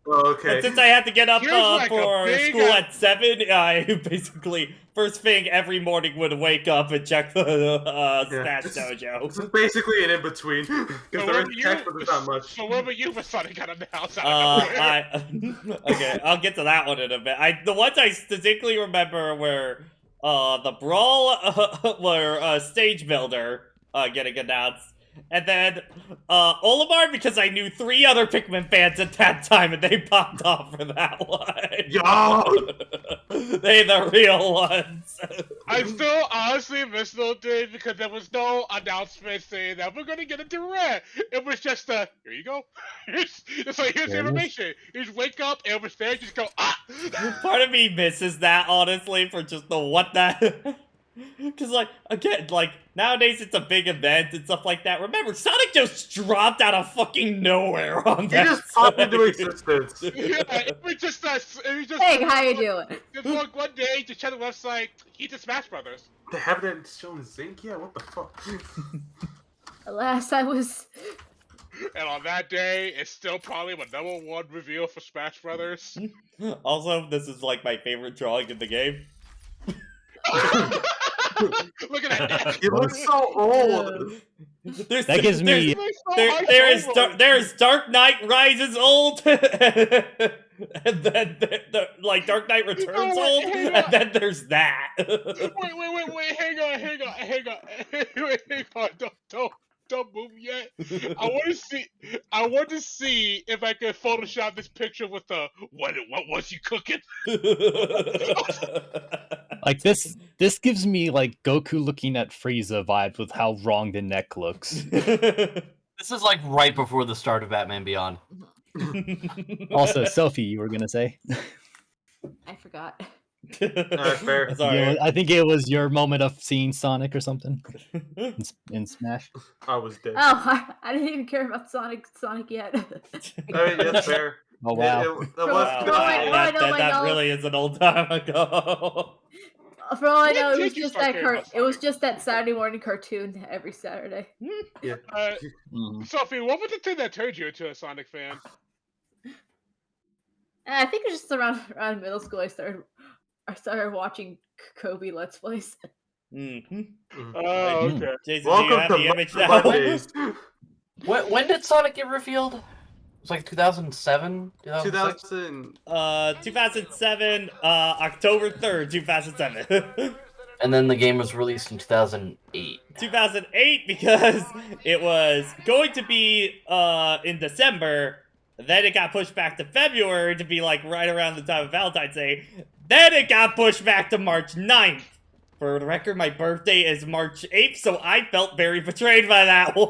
C: Oh, okay.
F: And since I had to get up
H: like
F: for school at 7, I basically first thing every morning would wake up and check the Smash Dojo.
C: This is basically an in between because there is text, but there's not much.
H: So what about you for Sonic got announced?
F: Okay, I'll get to that one in a bit. The ones I distinctly remember were the Brawl were Stage Builder getting announced. And then Olimar, because I knew 3 other Pikmin fans at that time, and they popped off for that one.
C: Yo!
F: They the real ones.
H: I still honestly miss those days because there was no announcement saying that we're gonna get a direct. It was just here you go. It's like here's the information. You just wake up and it was there, just go
F: Part of me misses that honestly for just the what that. Because, like, again, like, nowadays it's a big event and stuff like that. Remember, Sonic just dropped out of fucking nowhere on that.
C: He just popped into existence.
H: Yeah, it was just
A: Hey, how you doing?
H: Just one day, just check the website, he's the Smash Brothers.
C: They haven't shown Zinc yet? What the fuck?
A: Alas, I was...
H: And on that day, it's still probably my #1 reveal for Smash Brothers.
F: Also, this is, like, my favorite drawing in the game.
H: Look at that.
C: He looks so old.
B: That gives me.
F: There's Dark Knight Rises old, and then like Dark Knight Returns old, and then there's that.
H: Wait, hang on, don't move yet. I want to see if I can Photoshop this picture with the what was you cooking?
B: Like this gives me like Goku looking at Frieza vibes with how wrong the neck looks.
E: This is like right before the start of Batman Beyond.
B: Also, Sophie, you were gonna say?
A: I forgot.
C: Fair.
B: Yeah, I think it was your moment of seeing Sonic or something in Smash.
C: I was dead.
A: Oh, I didn't even care about Sonic yet.
C: I mean, that's fair.
B: Oh wow!
F: That really is an old time ago.
A: For all I know, it was just that Saturday morning cartoon every Saturday.
C: Yeah.
H: Sophie, what was the thing that turned you into a Sonic fan?
A: I think it was just around middle school I started watching Kobe Let's Plays.
H: Oh, okay.
F: Jason,
C: Welcome
F: do you have the image now?
C: Mondays.
E: When did Sonic get revealed? It was like 2007,
C: 2000.
F: 2007, October 3rd, 2007.
E: And then the game was released in 2008.
F: 2008 because it was going to be in December. Then it got pushed back to February to be like right around the time of Valentine's Day. Then it got pushed back to March 9th. For the record, my birthday is March 8th, so I felt very betrayed by that one.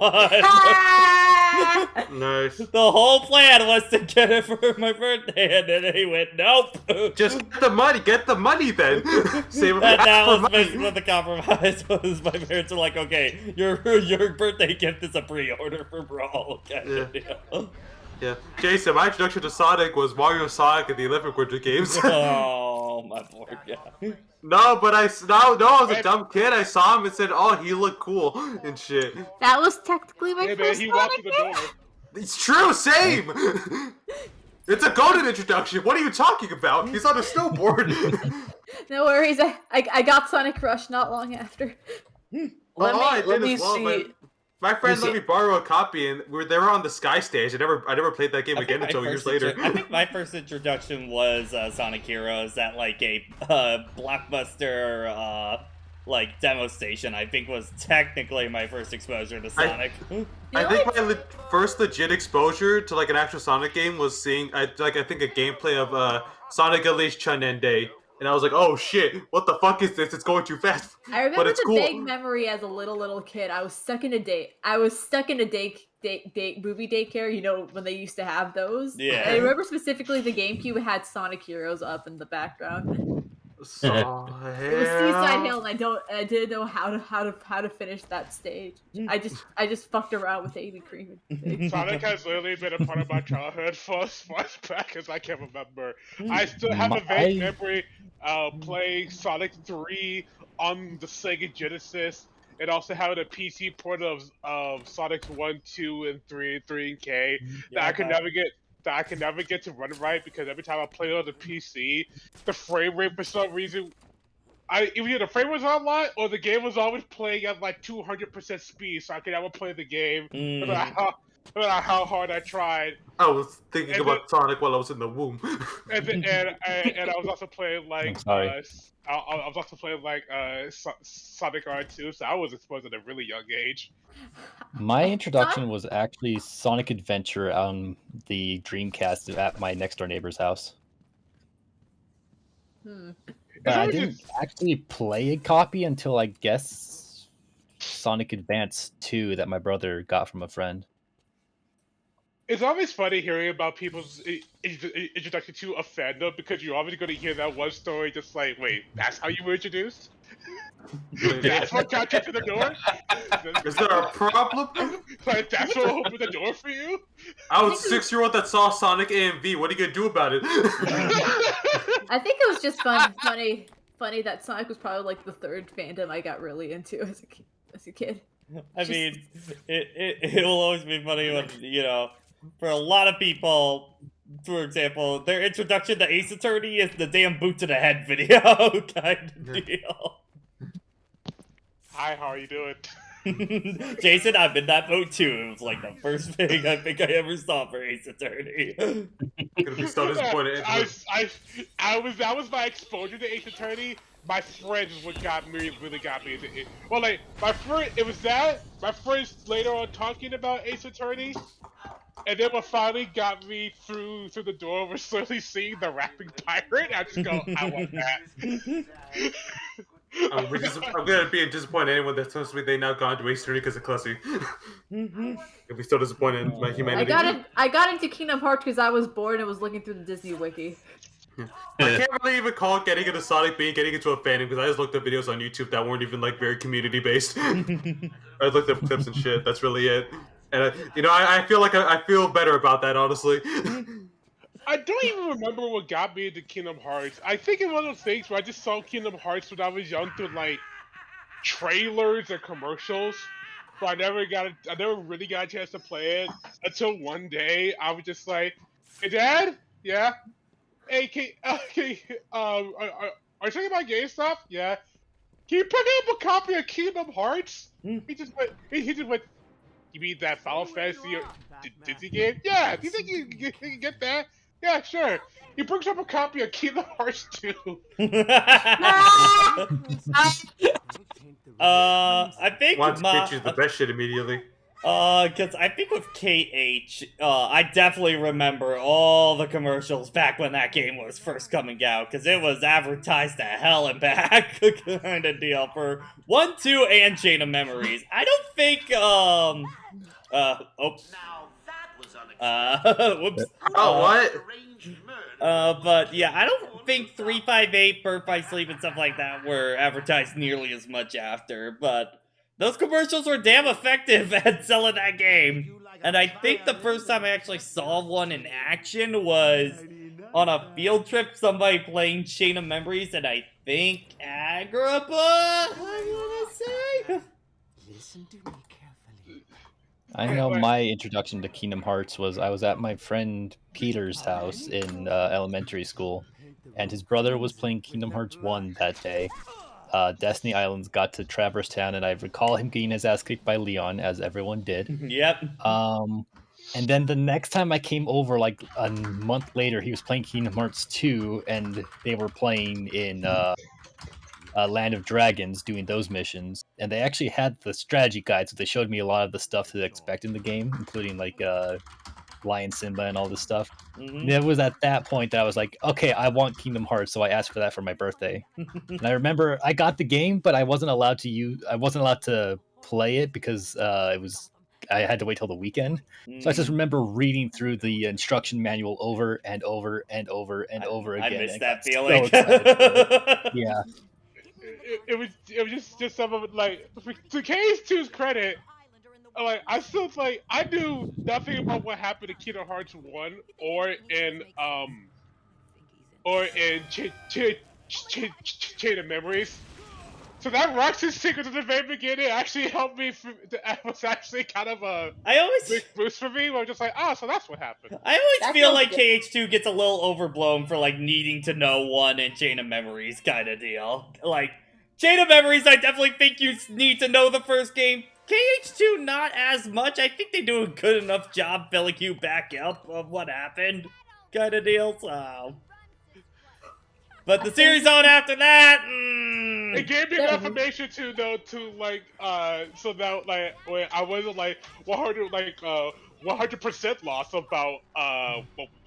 C: Nice.
F: The whole plan was to get it for my birthday, and then he went, nope.
C: Just get the money then. Save
F: And that was basically what the compromise was. My parents were like, okay, your birthday gift is a pre-order for Brawl. Okay.
C: Yeah. Jason, my introduction to Sonic was Mario, Sonic, and the Olympic Winter Games.
F: Oh, my poor guy.
C: No, but I was a dumb kid. I saw him and said, "Oh, he looked cool and shit."
A: That was technically my first
H: he walked through the door.
C: It's true, same. It's a golden introduction. What are you talking about? He's on a snowboard.
A: No worries, I got Sonic Rush not long after.
C: Let me see. My friend let me borrow a copy, and they were on the Sky stage. I never played that game again until years later.
F: I think my first introduction was Sonic Heroes at like a Blockbuster like demo station. I think was technically my first exposure to Sonic.
C: I think my first legit exposure to like an actual Sonic game was seeing I think a gameplay of Sonic Unleashed Chunende. And I was like, oh shit, what the fuck is this? It's going too fast.
A: I remember
C: but it's
A: the
C: cool.
A: vague memory as a little kid. I was stuck in a movie daycare, you know, when they used to have those.
F: Yeah.
A: I remember specifically the GameCube had Sonic Heroes up in the background.
C: So,
A: It was Seaside Hill, and I didn't know how to finish that stage. I just fucked around with Amy Cream.
H: Sonic has literally been a part of my childhood for as far back as I can remember. I still have a vague memory playing Sonic 3 on the Sega Genesis, and also having a PC port of Sonic 1, 2, and 3, and K that I could never get to run right because every time I played on the PC, the frame rate for some reason, either the frame was online or the game was always playing at like 200% speed, so I could never play the game no matter how hard I tried.
C: I was thinking about Sonic while I was in the womb.
H: And I was also playing like I was also playing like Sonic R2, so I was exposed at a really young age.
B: My introduction was actually Sonic Adventure on the Dreamcast at my next door neighbor's house. But I didn't actually play a copy until I guess Sonic Advance 2 that my brother got from a friend.
H: It's always funny hearing about people's introduction to a fandom because you're always going to hear that one story just like, wait, that's how you were introduced? That's what got you to the door?
C: Is there a problem?
H: Like, that's what opened the door for you?
C: I was a 6-year-old that saw Sonic AMV. What are you going to do about it?
A: I think it was just funny that Sonic was probably like the third fandom I got really into as a kid.
F: I mean, it will always be funny when, you know, for a lot of people, for example, their introduction to Ace Attorney is the damn boot to the head video kind of deal.
H: Hi, how are you doing?
F: Jason, I'm in that boat too. It was like the first thing I think I ever saw for Ace Attorney.
C: Gonna be so disappointed.
H: That was my exposure to Ace Attorney. My friends really got me into it. Well, like my friends later on talking about Ace Attorney, and then what finally got me through the door was slowly seeing the rapping pirate. I just go, I want that.
C: I'm gonna be disappointed anyone that tells me they now gone to Ace Attorney because of Clussy. You'll be so disappointed in my humanity.
A: I got into Kingdom Hearts because I was bored and was looking through the Disney Wiki.
C: I can't really even call getting into Sonic getting into a fandom because I just looked up videos on YouTube that weren't even like very community based. I looked up clips and shit. That's really it. And I feel like I feel better about that, honestly.
H: I don't even remember what got me into Kingdom Hearts. I think it's one of those things where I just saw Kingdom Hearts when I was young through like trailers and commercials. So I never really got a chance to play it until one day I was just like, "Hey, Dad, yeah, hey, are you talking about GameStop? Yeah, can you pick up a copy of Kingdom Hearts?" He just went. You mean that Final Fantasy Disney game? Yeah. Do you think you can get that? Yeah, sure. He brings up a copy of Kingdom Hearts 2.
F: I think
C: Want to pitch you the best shit immediately.
F: Because I think with KH, I definitely remember all the commercials back when that game was first coming out, because it was advertised to hell and back kind of deal for 1, 2, and Chain of Memories. I don't think, whoops.
C: What?
F: But yeah, I don't think 358, Birth by Sleep, and stuff like that were advertised nearly as much after, but those commercials were damn effective at selling that game. And I think the first time I actually saw one in action was on a field trip, somebody playing Chain of Memories, and I think Agrippa, I wanna say?
L: Listen to me carefully.
B: I know my introduction to Kingdom Hearts was I was at my friend Peter's house in elementary school, and his brother was playing Kingdom Hearts 1 that day. Destiny Islands got to Traverse Town, and I recall him getting his ass kicked by Leon, as everyone did.
F: Yep.
B: And then the next time I came over, like a month later, he was playing Kingdom Hearts 2, and they were playing in Land of Dragons, doing those missions. And they actually had the strategy guide, so they showed me a lot of the stuff to expect in the game, including like Lion Simba and all this stuff. And it was at that point that I was like, okay, I want Kingdom Hearts, so I asked for that for my birthday. And I remember I got the game, but I wasn't allowed to play it because I had to wait till the weekend. So I just remember reading through the instruction manual over and over and over and over again.
F: I missed
B: and
F: that
B: got
F: feeling.
B: So excited for it. Yeah.
H: It was just some of it, like, to KH2's credit, like, I still, like, I knew nothing about what happened in Kingdom Hearts 1 or in Chain of Memories. So that Roxas secret at the very beginning actually helped me. That was actually kind of a big boost for me. Where I'm just like, so that's what happened.
F: I always feel like KH2 gets a little overblown for like needing to know 1 and Chain of Memories kind of deal. Like, Chain of Memories, I definitely think you need to know the first game. KH2, not as much. I think they do a good enough job filling you back up of what happened kind of deal. So. But the series on after that,
H: it gave me enough information to like, so that like when I wasn't like 100% lost about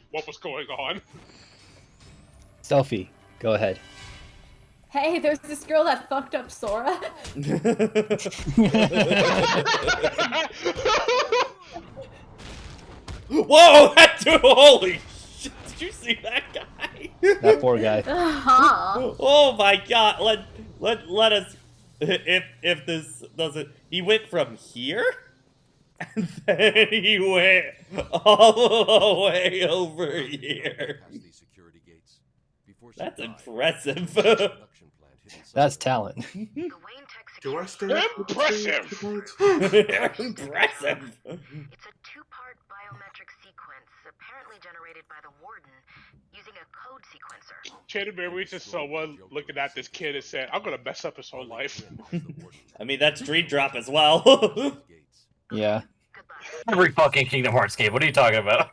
H: what was going on.
B: Selfie, go ahead.
A: Hey, there's this girl that fucked up Sora.
F: Whoa, that dude! Holy shit! Did you see that guy?
B: That poor guy.
F: Oh my god! Let us. If this doesn't, he went from here, and then he went all the way over here. That's impressive.
B: That's talent.
C: Do I stay?
H: Impressive.
F: Impressive.
O: It's a two-part biometric sequence apparently generated by the warden using a code sequencer.
H: Chain of Memories is someone looking at this kid and saying, I'm gonna mess up his whole life.
F: I mean, that's Dream Drop as well.
B: Yeah.
E: Every fucking Kingdom Hearts game. What are you talking about?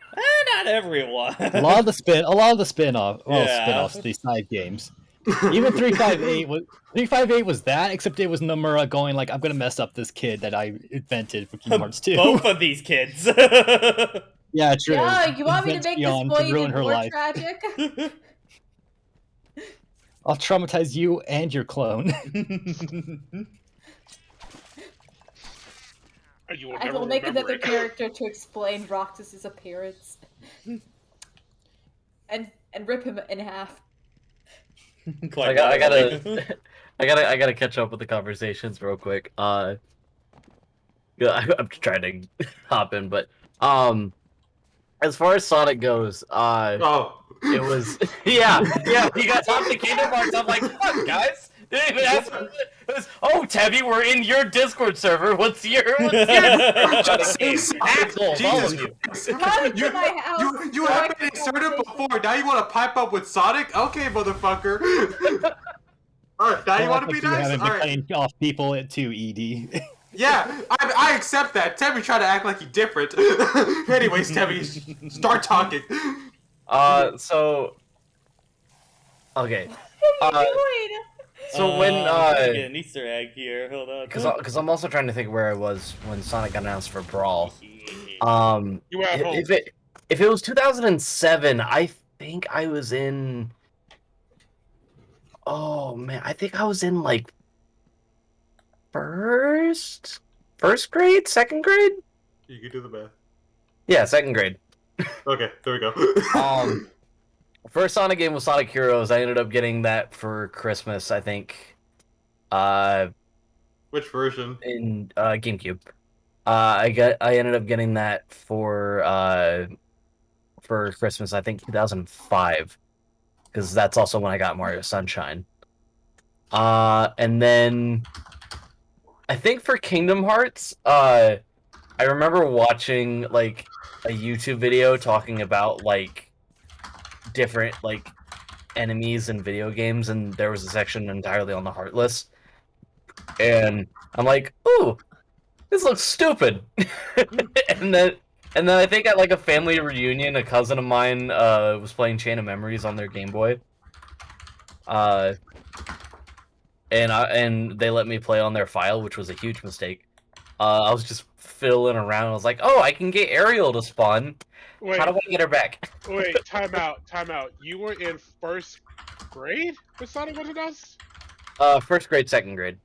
F: Not everyone.
B: A lot of the spin-offs, these side games. Even 358 was that, except it was Nomura going like, I'm gonna mess up this kid that I invented for Kingdom Hearts 2.
F: Both of these kids.
B: Yeah, true.
A: Yeah, you want me to make this boy
B: ruin
A: even
B: her
A: more
B: life.
A: tragic?
B: I'll traumatize you and your clone.
A: I will make another character to explain Roxas's appearance. and rip him in half.
E: I gotta catch up with the conversations real quick. I'm trying to hop in, but as far as Sonic goes, it was yeah. You got top to Kingdom Hearts. I'm like, fuck, guys. Didn't even ask for it. Oh, Tebby, we're in your Discord server. What's your assholes, all of you.
C: You have been inserted before. Now you want to pipe up with Sonic? Okay, motherfucker. Alright, now you want to be nice?
B: You haven't been playing off people too, ED.
C: Yeah, I accept that. Tebby tried to act like he's different. Anyways, Tebby, start talking.
E: So okay.
A: What are you doing?
E: So when
F: I'm trying to get an Easter egg here. Hold on.
E: because I'm also trying to think where I was when Sonic got announced for Brawl.
H: You were at home.
E: If it was 2007, I think I was in. Oh man, I think I was in like first grade, second grade.
C: You can do the math.
E: Yeah, second grade.
C: Okay, there we go.
E: First Sonic game was Sonic Heroes. I ended up getting that for Christmas, I think.
C: Which version?
E: In GameCube. I ended up getting that for Christmas, I think 2005, because that's also when I got Mario Sunshine. And then I think for Kingdom Hearts, I remember watching like a YouTube video talking about like different like enemies in video games, and there was a section entirely on the Heartless, and I'm like, ooh, this looks stupid. and then I think at like a family reunion, a cousin of mine was playing Chain of Memories on their Game Boy. And they let me play on their file, which was a huge mistake. I was just fiddling around. I was like, oh, I can get Ariel to spawn.
H: Wait,
E: how do I get her back?
H: Wait, time out. You were in first grade when Sonic was announced?
E: First grade, second grade.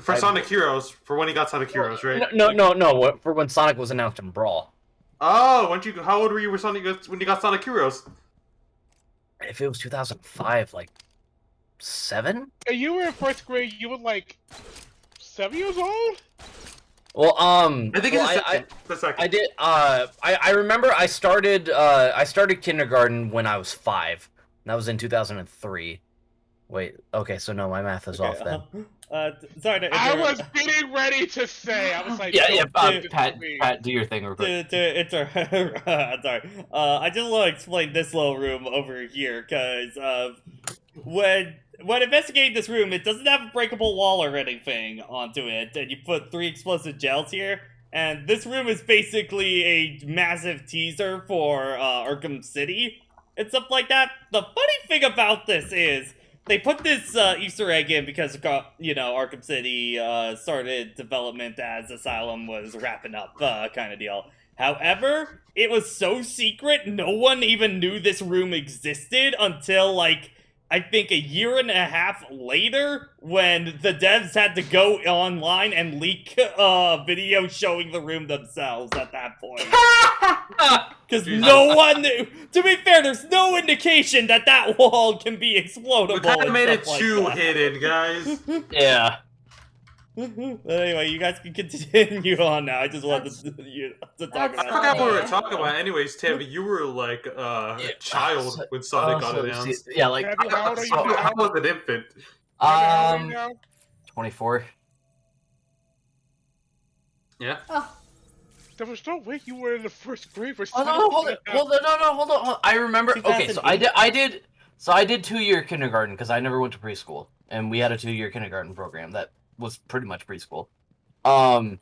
C: For Sonic Heroes, for when he got Sonic Heroes, right?
E: No. For when Sonic was announced in Brawl.
C: Oh, how old were you when you got Sonic Heroes?
E: If it was 2005, like 7?
H: And you were in first grade. You were like 7 years old.
E: Well,
C: I think it's the second.
E: I did. I remember I started kindergarten when I was 5. That was in 2003. Wait. Okay, so no, my math is off then.
F: Sorry to
H: I was getting ready to say. I was like,
E: yeah. Pat, do your thing real quick.
F: I'm sorry. I just want to explain this little room over here, because when investigating this room, it doesn't have a breakable wall or anything onto it, and you put 3 explosive gels here, and this room is basically a massive teaser for Arkham City and stuff like that. The funny thing about this is, they put this Easter egg in because, Arkham City started development as Asylum was wrapping up, kind of deal. However, it was so secret, no one even knew this room existed until, like, I think a year and a half later, when the devs had to go online and leak video showing the room themselves at that point. Because no one knew. To be fair, there's no indication that wall can be explodable.
C: We kind of made it
F: like
C: too
F: that.
C: hidden, guys.
E: Yeah.
F: But anyway, you guys can continue on now. I just wanted to talk about
C: I forgot what we were talking about. Anyways, Tammy, you were like a child when Sonic got announced.
E: Yeah, like
C: How was an infant?
E: 24.
C: Yeah.
A: Oh.
H: There was no way you were in the first grade for
E: Oh
H: Sonic.
E: no, hold on. I remember. Okay, so I did 2-year kindergarten because I never went to preschool, and we had a 2-year kindergarten program that was pretty much preschool. I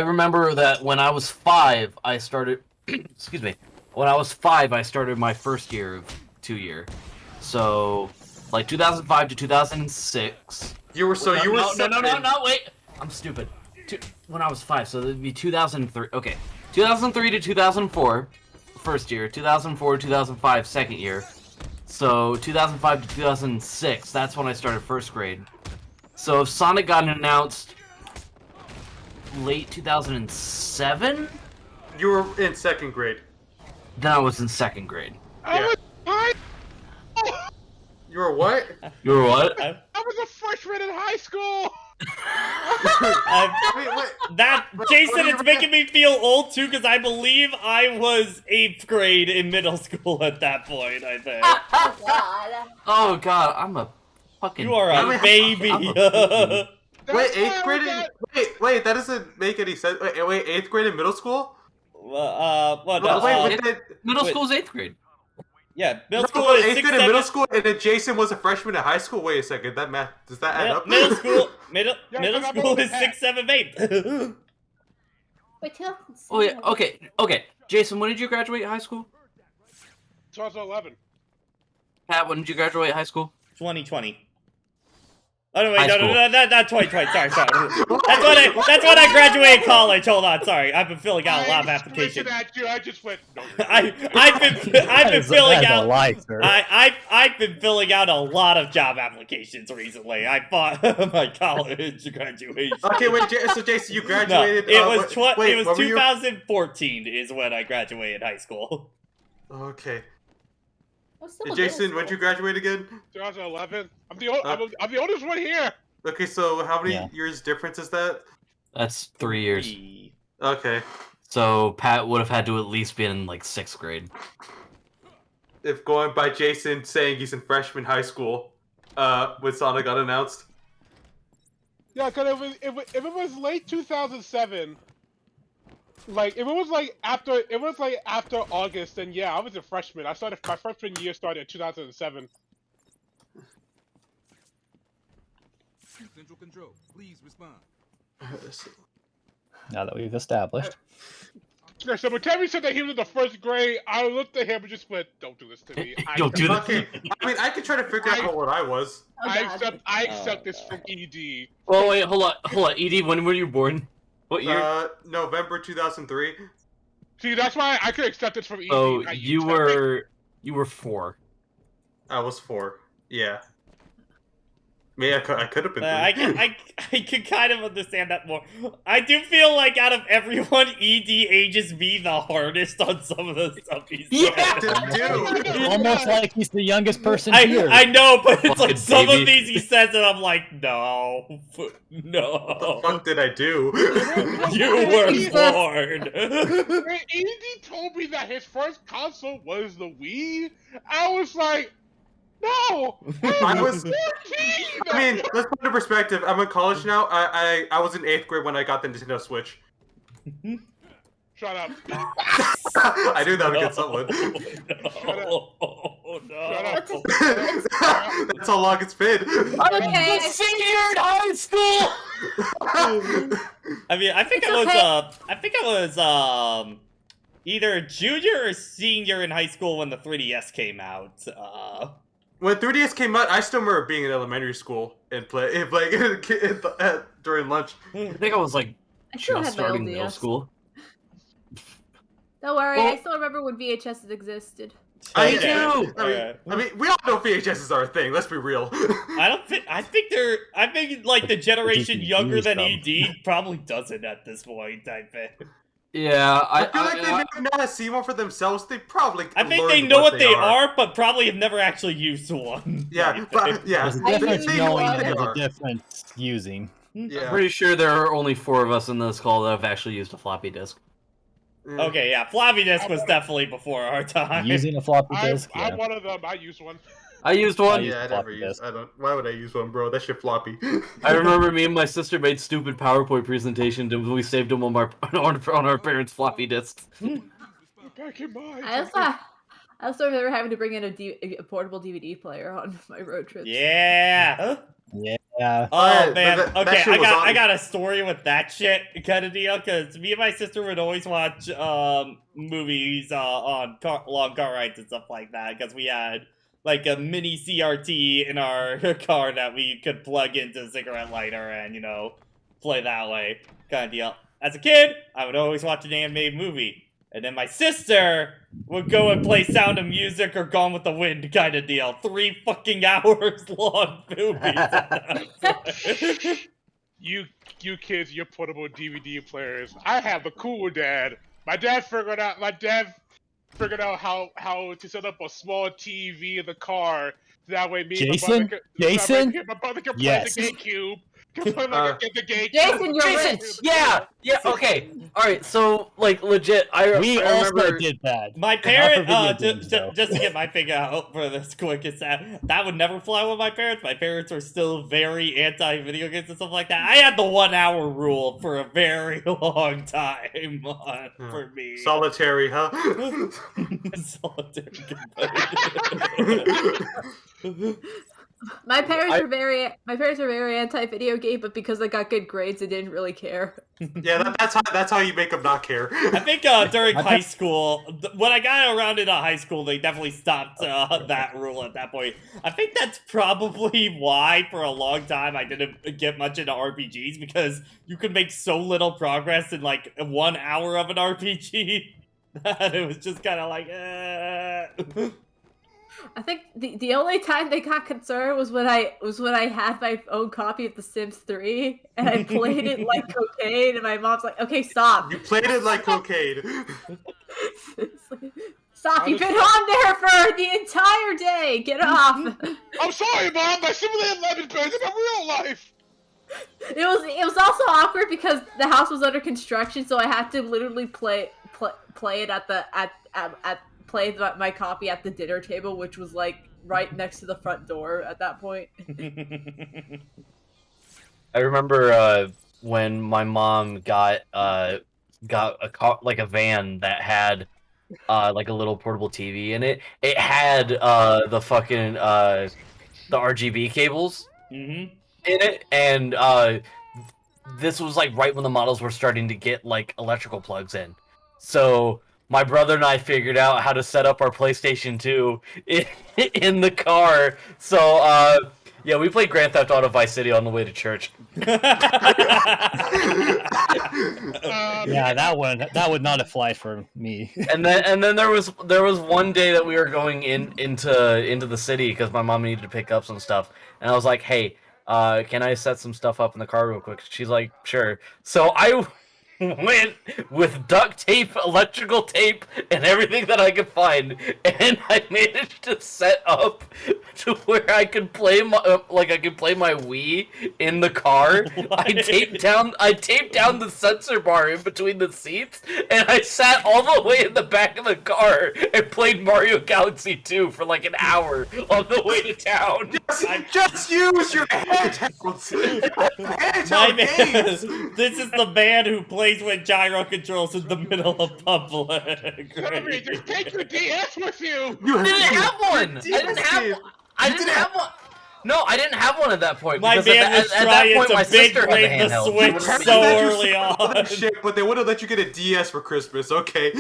E: remember that when I was 5, I started. Excuse me. When I was 5, I started my first year of 2-year. So, like 2005 to 2006.
C: You were
E: No, wait. I'm stupid. When I was 5, so it'd be 2003. Okay, 2003 to 2004, first year. 2004 to 2005, second year. So 2005 to 2006, that's when I started first grade. So if Sonic got announced late 2007,
C: you were in second grade.
E: Then I was in second grade.
C: Yeah. You were what?
E: You were what?
H: I was a freshman in high school.
F: Jason, it's making me feel old too, because I believe I was 8th grade in middle school at that point, I think.
E: Oh god, I'm a fucking.
F: You are a baby.
C: Wait, 8th grade? Wait, that doesn't make any sense. Wait, 8th grade in middle school?
E: Middle school's 8th grade.
F: Yeah, middle school
C: is
F: 6th
C: grade in middle school, and then Jason was a freshman in high school. Wait a second, that math does that add up?
F: Middle school is 6th, 7th, 8th.
A: Wait, till.
E: Oh yeah, okay. Jason, when did you graduate high school?
H: 2011.
E: Pat, when did you graduate high school?
F: 2020. Oh no, wait,
E: High
F: no,
E: school.
F: not 2020. Sorry. That's when I graduated college. Hold on, sorry. I've been filling out a lot of applications.
H: At you, I just went. No,
F: I've been filling
B: that is a
F: out.
B: lie, sir.
F: I've been filling out a lot of job applications recently. I bought my college graduation.
C: Okay, wait. So Jason, you graduated.
F: No, it was
C: wait,
F: it was
C: what were you-
F: 2014 is when I graduated high school.
C: Okay.
A: Hey,
C: Jason, when did you graduate again?
H: 2011. I'm the oldest one here.
C: Okay, so how many
E: Yeah.
C: years difference is that?
E: That's 3 years.
C: Okay.
E: So Pat would have had to at least be in like 6th grade.
C: If going by Jason saying he's in freshman high school, when Sonic got announced.
H: Yeah, because if it was late 2007, like if it was like after August, then yeah, I was a freshman. My freshman year started in 2007.
G: Central Control, please respond.
B: Now that we've established.
H: Yeah, so when Terry said that he was in the first grade, I looked at him and just went, "Don't do this to me."
E: Don't do this.
C: Okay, I mean, I could try to figure out how old I was.
H: I accept this from ED.
E: Oh wait, hold on. Edie, when were you born? What year?
C: November 2003.
H: See, that's why I could accept this from ED.
E: So
H: not
E: you were 4.
C: I was 4. Yeah. Maybe I could have been 3.
F: I could kind of understand that more. I do feel like out of everyone, ED ages me the hardest on some of the stuff he's
C: Dude.
B: Almost like he's the youngest person here.
F: I know, but it's like
E: Fucking
F: some
E: baby.
F: of these he says and I'm like, no.
C: What the fuck did I do?
F: You were born.
H: When ED told me that his first console was the Wii, I was like, no!
C: I was.
H: 14!
C: I mean, let's put it in perspective. I'm in college now. I was in 8th grade when I got the Nintendo Switch.
H: Shut up.
C: I knew that would get someone.
F: No.
C: That's how long it's been.
E: I'm a senior in high school.
F: I mean, I think I was either junior or senior in high school when the 3DS came out.
C: When 3DS came out, I still remember being in elementary school and during lunch.
E: I think I was like
A: I still
E: just
A: had my old
E: starting middle
A: DS.
E: school.
A: Don't worry,
E: Well-
A: I still remember when VHSs existed.
C: I mean, we all know VHSs are a thing. Let's be real.
F: I think like the generation
B: DVDs
F: younger than
B: though.
F: ED probably doesn't at this point. I think.
E: Yeah,
C: I feel like they may have not seen one for themselves. They probably.
F: I think
C: learned
F: they know what they
C: are.
F: are, but probably have never actually used one.
C: Yeah, but yeah,
B: There's a
A: I
B: difference
A: knew
B: knowing
A: you
B: and there's
C: are.
B: a difference using.
E: I'm
C: Yeah.
E: pretty sure there are only 4 of us in this call that have actually used a floppy disk.
F: Okay, yeah, floppy disk was definitely before our time.
B: Using a floppy disk, yeah.
H: I'm one of them. I used one.
E: I used one.
B: used
C: Yeah, I
B: floppy
C: never used.
B: disk.
C: I don't. Why would I use one, bro? That shit floppy.
E: I remember me and my sister made stupid PowerPoint presentations and we saved them on our parents' floppy disks.
H: Back in my.
A: I also remember having to bring in a portable DVD player on my road trips.
F: Yeah.
B: Yeah.
F: Oh
C: Alright,
F: man.
C: that
F: Okay,
C: shit was
F: I
C: on-
F: got a story with that shit kind of deal because me and my sister would always watch movies on long car rides and stuff like that because we had like a mini CRT in our car that we could plug into a cigarette lighter and play that way kind of deal. As a kid, I would always watch an animated movie. And then my sister would go and play Sound of Music or Gone with the Wind kind of deal. 3 fucking hours long movies.
H: You kids, your portable DVD players. I have a cool dad. My dad figured out how to set up a small TV in the car. That way, me and my brother can play
B: Yes.
H: the GameCube. Get the GameCube.
A: Jason, you're rich.
E: Yeah, okay. Alright, so, like, legit, I
B: We
E: remember...
B: also did that.
F: My
B: Not
F: parent,
B: for video games, though.
F: just to get my finger out for this quick, is that would never fly with my parents. My parents were still very anti-video games and stuff like that. I had the 1 hour rule for a very long time for me.
C: Solitary, huh?
F: Solitary.
A: My parents were very anti-video game, but because I got good grades, they didn't really care.
C: Yeah, that's how you make them not care.
F: I think during high school, when I got around into high school, they definitely stopped that rule at that point. I think that's probably why, for a long time, I didn't get much into RPGs, because you could make so little progress in like 1 hour of an RPG that it was just kind of like,
A: I think the only time they got concerned was when I had my own copy of The Sims 3 and I played it like cocaine, and my mom's like, "Okay, stop."
C: You played it like cocaine.
A: Stop! You've been on there for the entire day. Get off.
H: I'm sorry, Mom. My simulated life is better than my real life.
A: It was also awkward because the house was under construction, so I had to literally play it play my copy at the dinner table, which was like right next to the front door at that point.
E: I remember when my mom got a van that had like a little portable TV in it. It had the fucking the RGB cables in it, and this was like right when the models were starting to get like electrical plugs in. So my brother and I figured out how to set up our PlayStation 2 in the car. So yeah, we played Grand Theft Auto Vice City on the way to church.
B: Yeah, that would not apply for me.
E: And then there was one day that we were going into the city because my mom needed to pick up some stuff, and I was like, "Hey, can I set some stuff up in the car real quick?" She's like, "Sure." So I went with duct tape, electrical tape, and everything that I could find, and I managed to set up to where I could play my Wii in the car. I taped down the sensor bar in between the seats, and I sat all the way in the back of the car and played Mario Galaxy 2 for like an hour on the way to town.
C: Just use your handhelds.
F: This is the man who plays with gyro controls in the middle of public.
H: Jeremy, just take your DS with you.
E: I didn't have one. I didn't have one. No, I didn't have one at that point.
F: My man was trying to big break the Switch so early on.
C: Shit, but they would have let you get a DS for Christmas. Okay.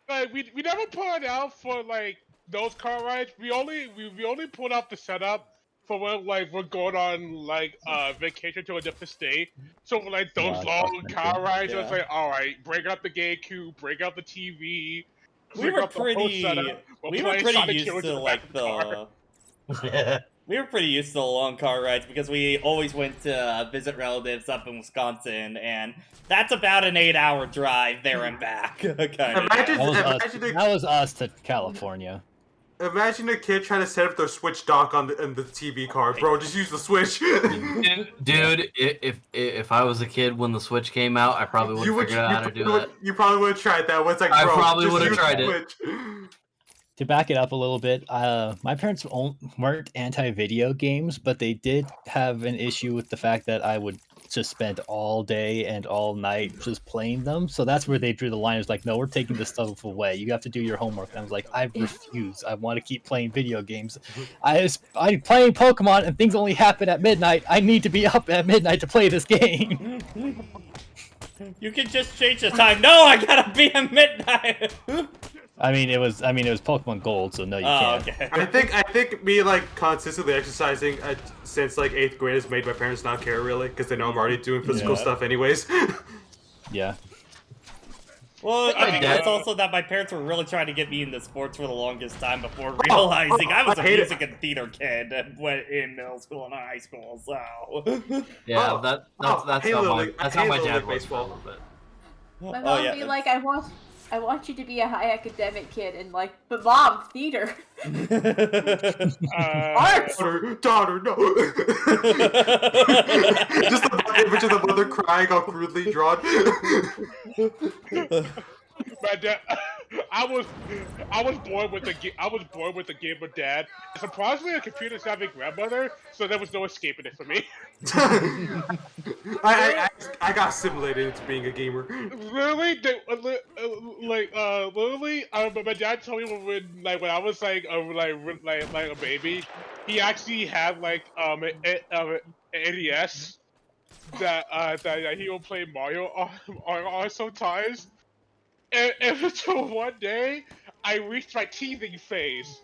H: Like, we never put it out for like those car rides. We only put out the setup for when like we're going on like vacation to a different state. So for like those long car rides, it's like, all right, break out the GameCube, break out the TV.
F: We were pretty used to like we were pretty used to the long car rides because we always went to visit relatives up in Wisconsin, and that's about an 8-hour drive there and back.
B: That was us to California.
C: Imagine a kid trying to set up their Switch dock on the TV car, bro. Just use the Switch.
E: Dude, if I was a kid when the Switch came out, I probably would have figured out how to do that.
C: You probably would have tried that. It's like,
E: I
C: bro,
E: probably would have tried it.
B: To back it up a little bit, my parents weren't anti-video games, but they did have an issue with the fact that I would just spend all day and all night just playing them. So that's where they drew the line. It was like, no, we're taking this stuff away. You have to do your homework. And I was like, I refuse. I want to keep playing video games. I'm playing Pokemon and things only happen at midnight. I need to be up at midnight to play this game.
F: You can just change the time. No, I gotta be at midnight.
B: I mean, it was Pokemon Gold, so no, you can't.
F: Okay.
C: I think me like consistently exercising since like 8th grade has made my parents not care really, because they know I'm already doing physical stuff anyways.
B: Yeah.
F: Well, I think it's also that my parents were really trying to get me into sports for the longest time before realizing I was a music and theater kid in middle school and high school. So
E: yeah, that's how my dad was for a little bit.
A: My mom would be like, I want you to be a high academic kid, and like, but mom, theater. Art!
C: Daughter, no. Just the image of the mother crying, all crudely drawn.
H: My dad, I was born with the gamer dad. Surprisingly, a computer-savvy grandmother, so there was no escaping it for me.
C: I I got simulated into being a gamer.
H: Literally, literally, my dad told me when I was like a baby, he actually had like an NES that he would play Mario on sometimes, and until one day I reached my teething phase.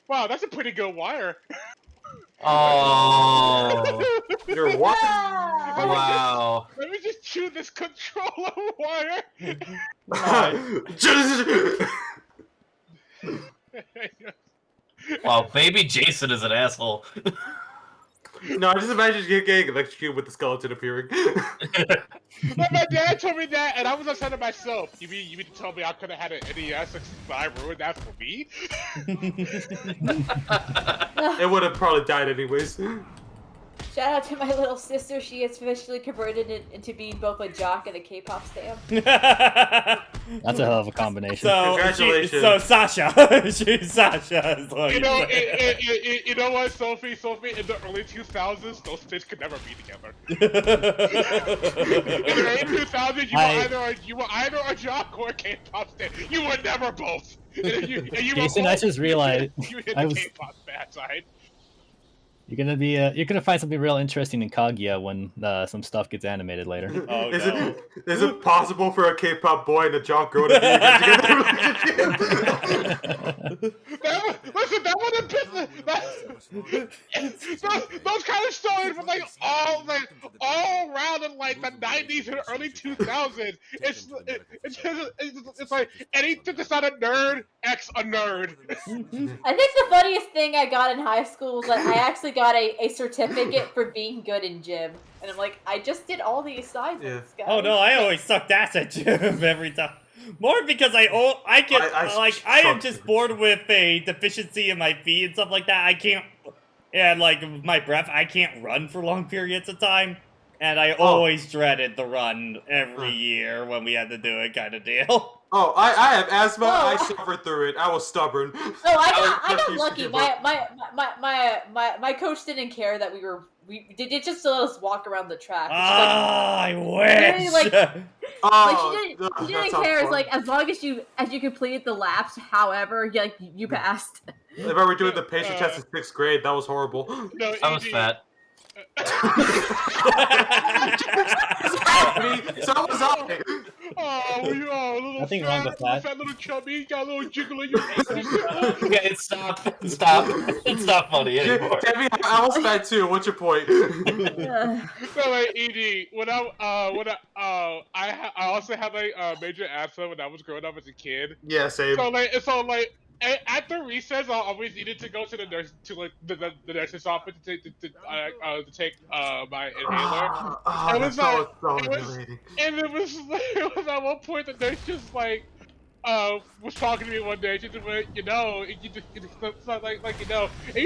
H: Wow, that's a pretty good wire.
E: Oh.
C: You're what?
E: Wow.
H: Let me just chew this controller wire.
E: Wow, baby Jason is an asshole.
C: No, I just imagine you getting electrocuted with the skeleton appearing.
H: But my dad told me that, and I was upset at myself. You mean to tell me I could have had an NES and I ruined that for me?
C: It would have probably died anyways.
A: Shout out to my little sister. She has officially converted it into being both a jock and a K-pop stan.
B: That's a hell of a combination.
F: So,
C: Congratulations.
F: so Sasha, Sasha is like,
H: You know what, Sophie? In the early 2000s, those things could never be together. In the early 2000s, you were either a jock or a K-pop stan. You were never both. And you
B: Jason, I just realized
H: you hit the K-pop bad side.
B: You're gonna find something real interesting in Kaguya when some stuff gets animated later.
F: Oh,
C: is it possible for a K-pop boy and a jock girl to be a
H: Listen, that would have been those kind of stories were like all around in like the 90s and early 2000s. It's like anything that's not a nerd, X a nerd.
A: I think the funniest thing I got in high school was that I actually got a certificate for being good in gym. And I'm like, I just did all the assignments, guys.
F: Oh no, I always sucked ass at gym every time. More because I am just born with a deficiency in my feet and stuff like that. I can't, and like my breath, I can't run for long periods of time. And I always dreaded the run every year when we had to do it, kind of deal.
C: Oh, I have asthma. I suffered through it. I was stubborn.
A: Oh, I got lucky. My coach didn't care that we did just let us walk around the track.
F: I wish.
A: She didn't care. It's like as long as you completed the laps, however, you passed.
C: If I were doing the patient test in 6th grade, that was horrible.
H: No,
E: I was fat.
C: So was I.
B: Nothing wrong with that.
H: Fat little chubby, got a little jiggle in your face.
E: Okay, stop. It's not funny anymore.
C: Debbie, I was fat too. What's your point?
H: So like ED, when I also had like major asthma when I was growing up as a kid.
C: Yeah, same.
H: So like at the recess, I always needed to go to the nurse's office to take my inhaler. It was at one point the nurse just like was talking to me one day. She just went, and you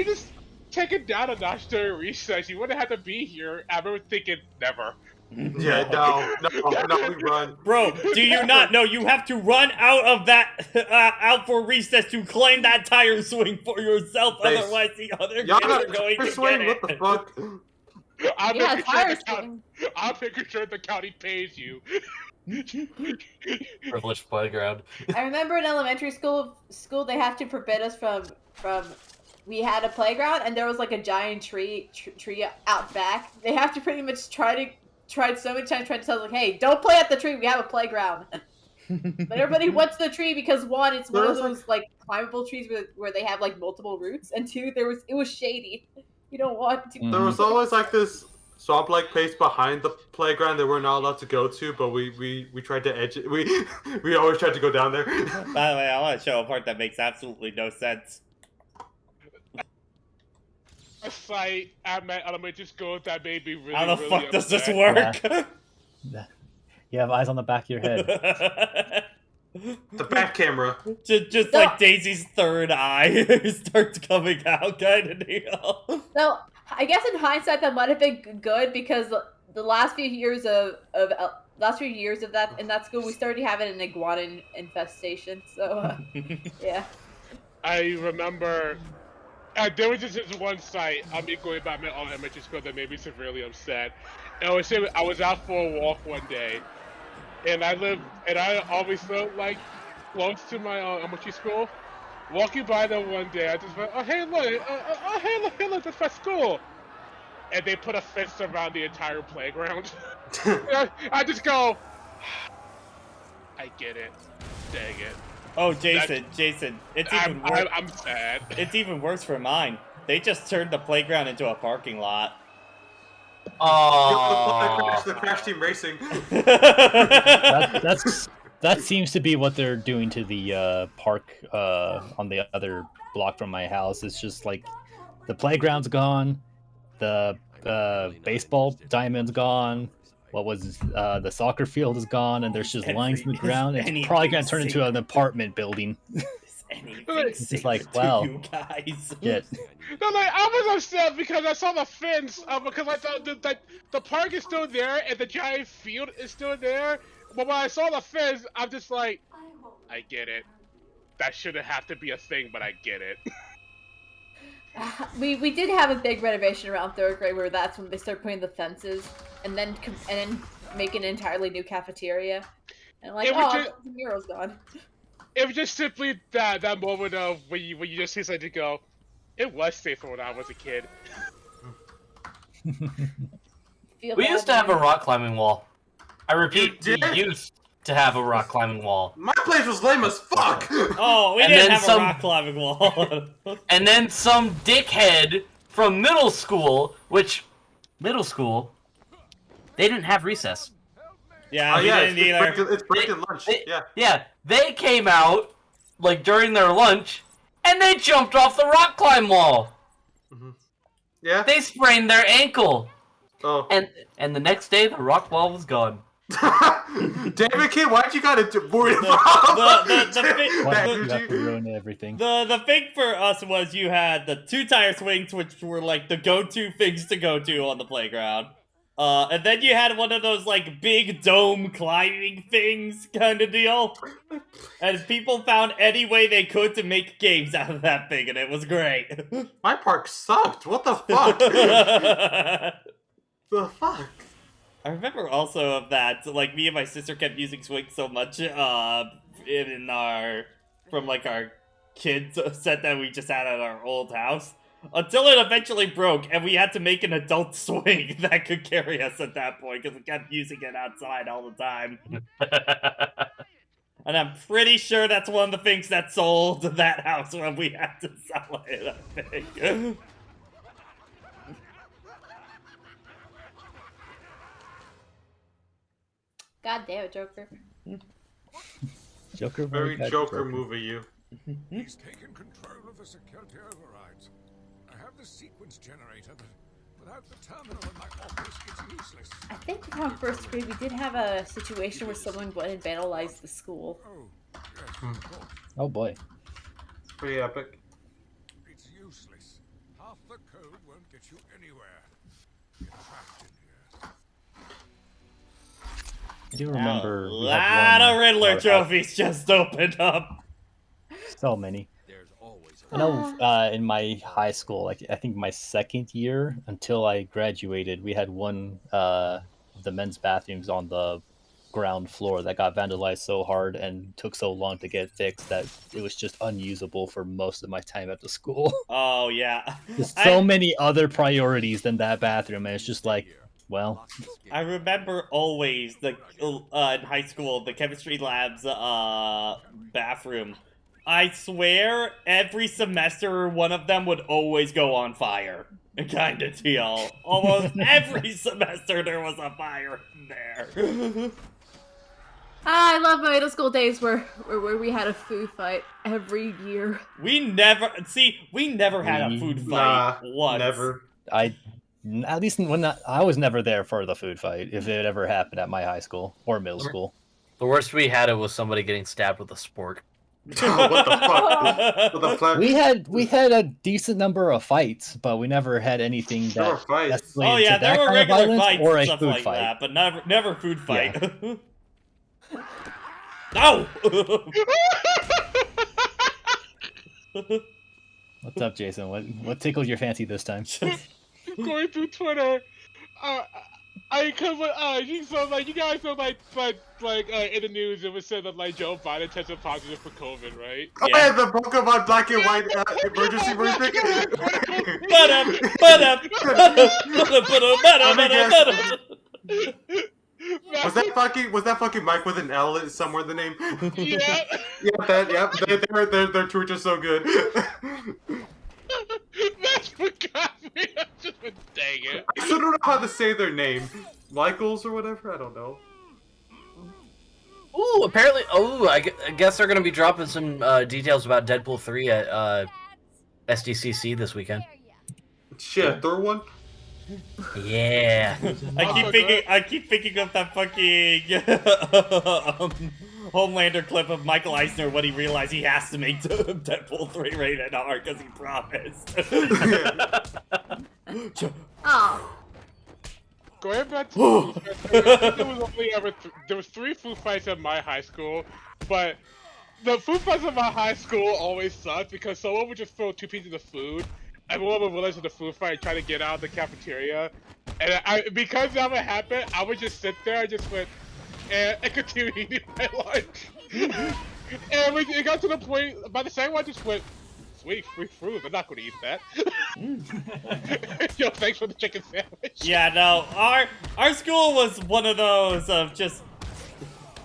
H: just take it down a notch during recess. You wouldn't have to be here. I remember thinking, never.
C: Yeah, no, we run.
F: Bro, do you not know you have to run out of that, out for recess to claim that tire swing for yourself, otherwise the other kids are going to
C: swing,
F: get it.
C: what the fuck?
H: I'm making sure the county pays you.
E: Privileged playground.
A: I remember in elementary school they have to forbid us from we had a playground and there was like a giant tree out back. They have to pretty much tried so many times trying to tell us like, hey, don't play at the tree, we have a playground. But everybody went to the tree because one, it's one of those like climbable trees where they have like multiple roots, and two, it was shady. You don't want to.
C: There was always like this swamp-like place behind the playground that we're not allowed to go to, but we tried to edge it. We always tried to go down there.
F: By the way, I want to show a part that makes absolutely no sense.
H: A site at my elementary school that made me really.
F: How the fuck does this
H: upset.
F: work?
B: Yeah. You have eyes on the back of your head.
C: The back camera.
F: Just like Daisy's third eye starts coming out, kind of deal.
A: So I guess in hindsight that might have been good because the last few years of that in that school we started having an iguana infestation. So yeah.
H: I remember There was just this one site, I mean, going back my own elementary school that made me severely upset. I was out for a walk one day, and I always felt like close to my elementary school. Walking by them one day, I just went, oh hey look, hey look, that's my school. And they put a fence around the entire playground. I just go, I get it, dang it.
F: Oh, Jason, it's even worse.
H: I'm sad.
F: It's even worse for mine. They just turned the playground into a parking lot.
C: Oh, the Crash Team Racing.
B: That seems to be what they're doing to the park on the other block from my house. It's just like the playground's gone, the baseball diamond's gone. What was the soccer field is gone, and there's just lines in the ground. It's probably gonna turn into an apartment building. It's just like, wow,
F: you guys.
B: Shit.
H: No, like, I was upset because I saw the fence, because I thought that the park is still there and the giant field is still there. But when I saw the fence, I'm just like, I get it. That shouldn't have to be a thing, but I get it.
A: We did have a big renovation around 3rd grade where that's when they started putting the fences and then make an entirely new cafeteria. And like, the mural's gone.
H: It was just simply that moment of when you just see something to go, it was safer when I was a kid.
E: We used to have a rock climbing wall. I repeat, we used to have a rock climbing wall.
C: My place was lame as fuck!
F: Oh, we didn't have a rock climbing wall.
E: And then some dickhead from middle school, middle school, they didn't have recess.
F: Yeah, we didn't either.
C: It's break and lunch.
E: Yeah, they came out, like, during their lunch, and they jumped off the rock climb wall.
C: Yeah?
E: They sprained their ankle.
C: Oh.
E: And the next day, the rock wall was gone.
C: Damn it, kid, why'd you gotta worry about
B: ruin everything?
F: The thing for us was you had the 2-tire swings, which were like the go-to things to go to on the playground. And then you had one of those like big dome climbing things kind of deal. And people found any way they could to make games out of that thing, and it was great.
C: My park sucked. What the fuck? The fuck?
F: I remember also of that, like, me and my sister kept using swings so much, from our kids set that we just had at our old house, until it eventually broke, and we had to make an adult swing that could carry us at that point, because we kept using it outside all the time. And I'm pretty sure that's one of the things that sold that house when we had to sell it, I think.
A: God damn it, Joker.
B: Joker,
C: very Joker movie, you.
K: He's taken control of the security overrides. I have the sequence generator, but without the terminal in my office, it's useless.
A: I think around 1st grade we did have a situation where someone went and vandalized the school.
B: Oh boy.
C: It's pretty epic.
K: It's useless. Half the code won't get you anywhere. You're trapped in here.
B: I do remember
F: A lot of Riddler trophies just opened up.
B: So many. I know in my high school, like I think my 2nd year until I graduated, we had one of the men's bathrooms on the ground floor that got vandalized so hard and took so long to get fixed that it was just unusable for most of my time at the school.
F: Oh yeah.
B: There's so many other priorities than that bathroom, and it's just like, well.
F: I remember always the in high school the chemistry lab's bathroom. I swear every semester one of them would always go on fire. Kind of deal. Almost every semester there was a fire in there.
A: I love my middle school days where we had a food fight every year.
F: We never had a food fight once.
C: Never.
B: At least when I was never there for the food fight, if it ever happened at my high school or middle school.
E: The worst we had it was somebody getting stabbed with a spork.
C: What the fuck?
B: We had a decent number of fights, but we never had anything that escalated
F: Oh yeah,
B: to
F: there
B: that
F: were
B: kind of
F: regular
B: violence
F: fights
B: or
F: and
B: a
F: stuff
B: food
F: like
B: fight.
F: that, but never food fight. No!
B: What's up, Jason? What tickled your fancy this time?
H: Going through Twitter, you guys know in the news it was said that like Joe Biden tested positive for COVID, right?
C: Oh yeah, the Pokemon Black and White emergency room thing. Was that fucking Mike with an L somewhere in the name?
H: Yeah.
C: Yep. Their tweets are so good.
H: That's what got me. I just been dang it.
C: I still don't know how to say their name. Michaels or whatever. I don't know.
E: Ooh, apparently. Oh, I guess they're gonna be dropping some details about Deadpool 3 at SDCC this weekend.
C: Shit, third one.
E: Yeah.
F: I keep thinking of that fucking Homelander clip of Michael Eisner when he realized he has to make Deadpool 3 rated R because he promised.
A: Oh.
H: Going back to there was 3 food fights at my high school, but the food fights at my high school always sucked because someone would just throw 2 pieces of food. Everyone would realize the food fight and try to get out of the cafeteria. And because that would happen, I would just sit there, I just went, and continue eating my lunch. And it got to the point, by the second one, I just went, sweet, free food, I'm not going to eat that. Yo, thanks for the chicken sandwich.
F: Yeah, no, our school was one of those of just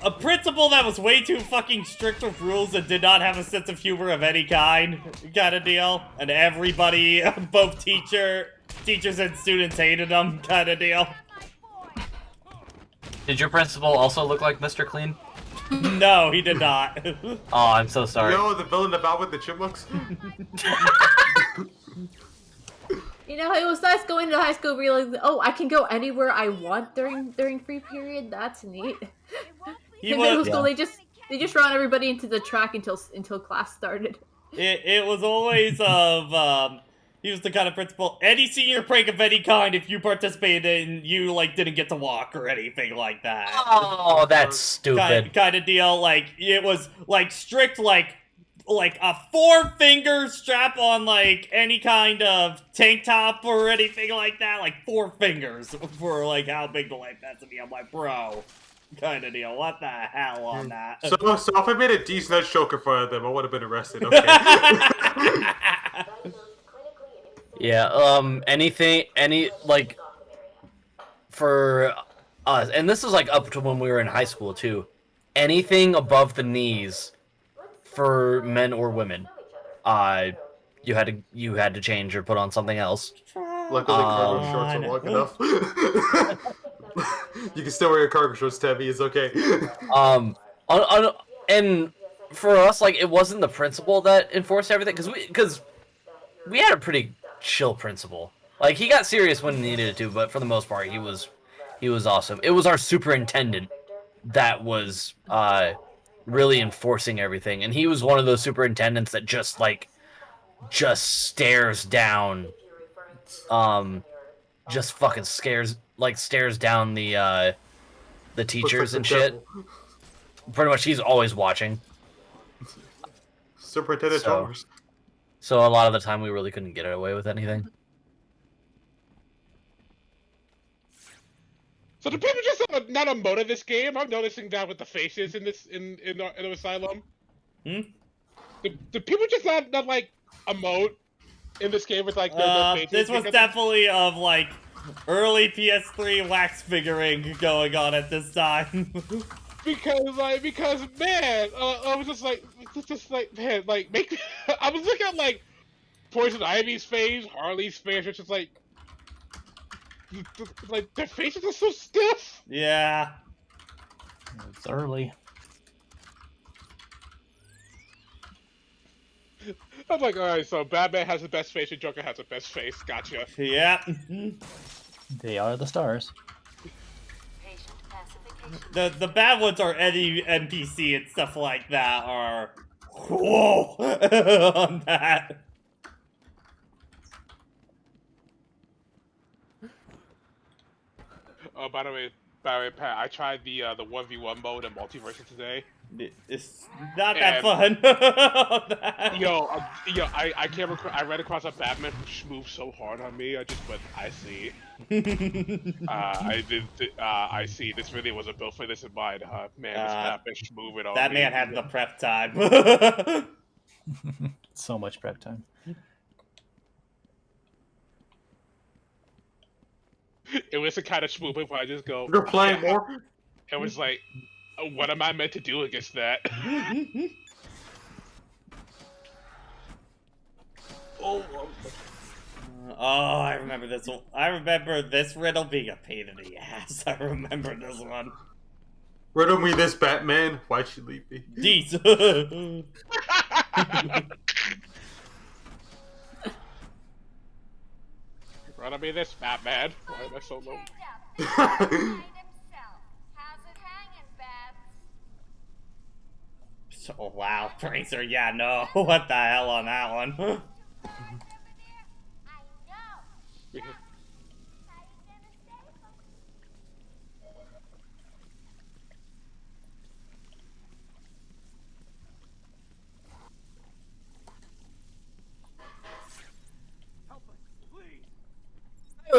F: a principal that was way too fucking strict with rules and did not have a sense of humor of any kind of deal. And everybody, both teachers and students hated him kind of deal.
E: Did your principal also look like Mr. Clean?
F: No, he did not.
E: Oh, I'm so sorry.
C: Yo, the villain about with the chipmunks.
A: You know, it was nice going to high school realizing, oh, I can go anywhere I want during free period. That's neat. In middle school, they just ran everybody into the track until class started.
F: It was always of he was the kind of principal. Any senior prank of any kind, if you participated in, you like didn't get to walk or anything like that.
E: Oh, that's stupid.
F: Kind of deal. Like it was like strict, like a 4-finger strap on like any kind of tank top or anything like that. Like 4 fingers for like how big the life has to be. I'm like, bro. Kind of deal. What the hell on that?
C: So if I made a decent choke in front of them, I would have been arrested. Okay.
E: Yeah. For us, and this is like up to when we were in high school too. Anything above the knees for men or women, you had to change or put on something else.
C: Luckily, cargo shorts are long enough. You can still wear your cargo shorts, Tabby. It's okay.
E: And for us, like, it wasn't the principal that enforced everything, because we had a pretty chill principal. Like, he got serious when he needed to, but for the most part, he was awesome. It was our superintendent that was really enforcing everything, and he was one of those superintendents that just stares down, just fucking stares down the teachers and shit. Pretty much, he's always watching.
C: Superintendent Chalmers.
E: So a lot of the time, we really couldn't get away with anything.
H: So the people just not emote this game. I'm noticing that with the faces in the Asylum. The people just not like emote in this game with like their faces.
F: This was definitely of like early PS3 wax figuring going on at this time.
H: because man, I was just like man, like make. I was looking at like Poison Ivy's face, Harley's face, which is like their faces are so stiff.
F: Yeah.
B: It's early.
H: I'm like, alright, so Batman has the best face and Joker has the best face. Gotcha.
F: Yeah.
B: They are the stars.
F: The bad ones are any NPC and stuff like that are whoa on that.
H: Oh, by the way, Pat, I tried the 1v1 mode in Multiverse today.
F: It's not that
H: And-
F: fun.
H: I came across, I ran across a Batman who moved so hard on me. I just went, I see. I see. This really wasn't built for this in mind, huh? Man, this Batman moving on
F: That
H: me.
F: man had the prep time.
B: So much prep time.
H: It was the kind of smoothing where I just go.
C: You're playing more.
H: It was like, what am I meant to do against that?
F: Oh, I remember this one. I remember this riddle being a pain in the ass. I remember this one.
C: Riddle me this, Batman. Why'd she leave me?
F: Jeez.
H: Riddle me this, Batman. Why am I so low?
F: Oh, wow, Tracer, yeah, no. What the hell on that one?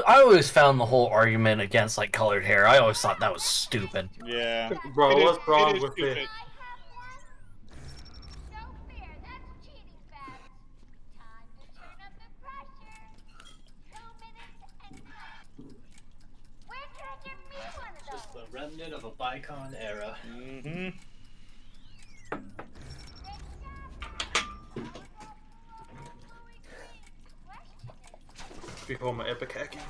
E: I always found the whole argument against like colored hair. I always thought that was stupid.
F: Yeah.
C: Bro, what's wrong with it?
B: Just the remnant of a bygone era.
F: Mm-hmm.
C: Before my epic hacking.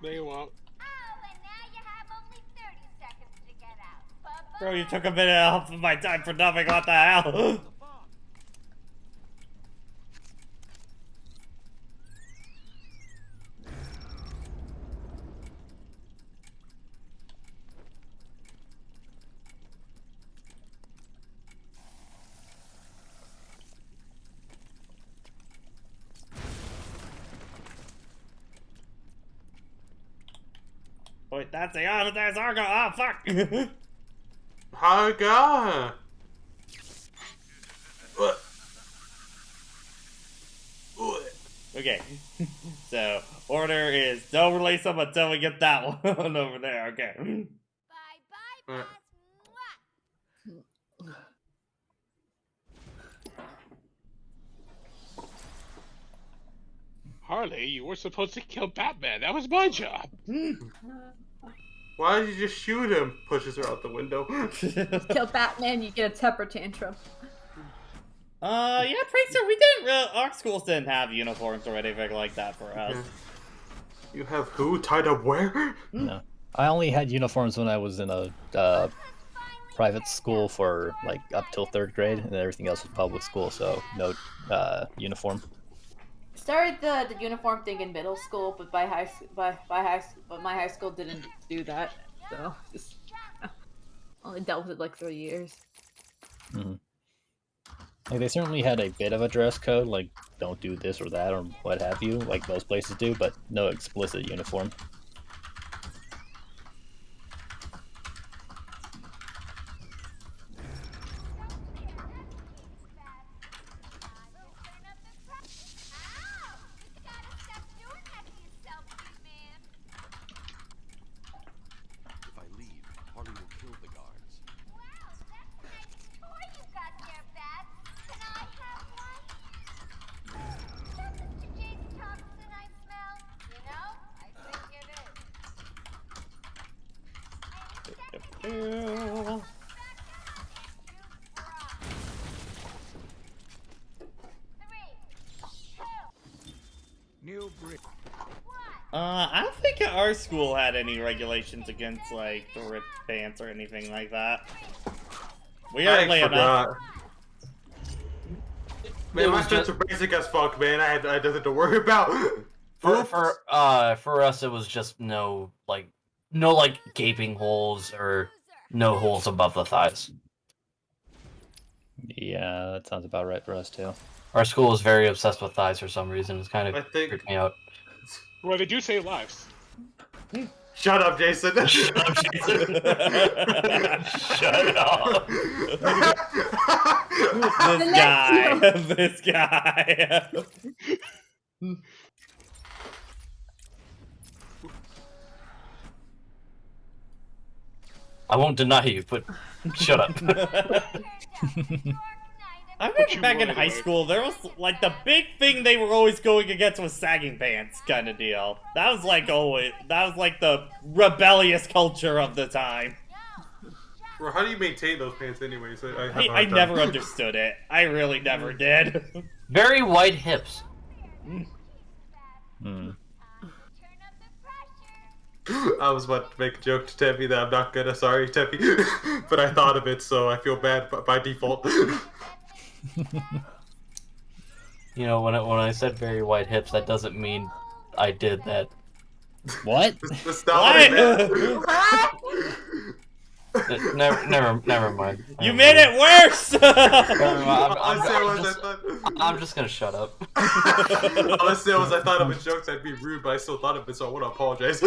H: No, you won't.
F: Bro, you took a minute off of my time for nothing. What the hell? Wait, that's the other. There's Argo. Oh, fuck.
C: Haga.
F: Okay. So, order is don't release them until we get that one over there. Okay.
H: Harley, you were supposed to kill Batman. That was my job.
C: Why did you just shoot him? Pushes her out the window.
A: Kill Batman, you get a temper tantrum.
F: Yeah, Tracer, we didn't our schools didn't have uniforms or anything like that for us.
C: You have who tied up where?
B: No. I only had uniforms when I was in a private school for like up till 3rd grade, and then everything else was public school, so no uniform.
A: Started the uniform thing in middle school, but my high school didn't do that, so just only dealt with it like 3 years.
B: Mm-hmm. Like they certainly had a bit of a dress code, like don't do this or that or what have you, like most places do, but no explicit uniform.
I: If I leave, Harley will kill the guards.
K: New brick.
F: I don't think our school had any regulations against like the ripped pants or anything like that. Weirdly enough.
C: Man, my pants are basic as fuck, man. I had nothing to worry about.
E: For us, it was just no gaping holes or no holes above the thighs.
B: Yeah, that sounds about right for us too.
E: Our school is very obsessed with thighs for some reason. It's kind
C: I
E: of
C: think-
E: freaked me out.
H: Well, they do save lives.
C: Shut up, Jason.
E: Shut up, Jason. Shut up.
F: This guy. This guy.
E: I won't deny you, but shut up.
F: I remember back in high school, there was like the big thing they were always going against was sagging pants kind of deal. That was like the rebellious culture of the time.
C: Well, how do you maintain those pants anyways?
F: I never understood it. I really never did.
E: Very wide hips.
C: I was about to make a joke to Teppy that I'm not gonna. Sorry, Teppy. But I thought of it, so I feel bad by default.
E: You know, when I said very wide hips, that doesn't mean I did that.
B: What?
C: That's not what I meant.
E: Never mind.
F: You made it worse!
E: I'm just gonna shut up.
C: All I said was I thought of a joke that'd be rude, but I still thought of it, so I want to apologize.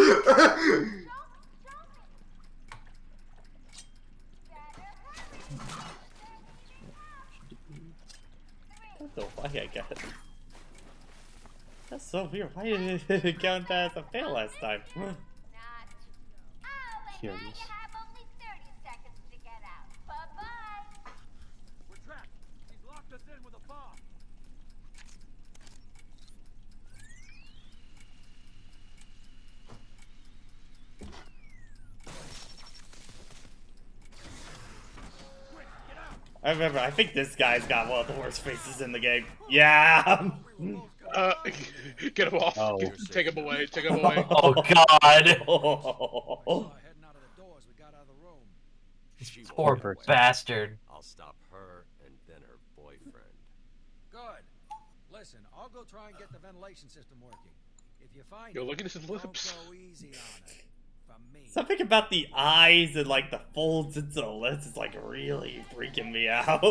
F: Why I got it? That's so weird. Why did it count as a fail last time?
B: Curious.
L: We're trapped. He's locked us in with a bomb.
F: I remember, I think this guy's got one of the worst faces in the game. Yeah!
H: Get him off.
B: Oh.
H: Take him away. Take him away.
E: Oh God! Poor bastard.
P: I'll stop her and then her boyfriend.
K: Good. Listen, I'll go try and get the ventilation system working. If you find
H: Yo,
K: it,
H: look at his lips.
K: don't go easy on it. From me.
F: Something about the eyes and like the folds into the lips is like really freaking me out.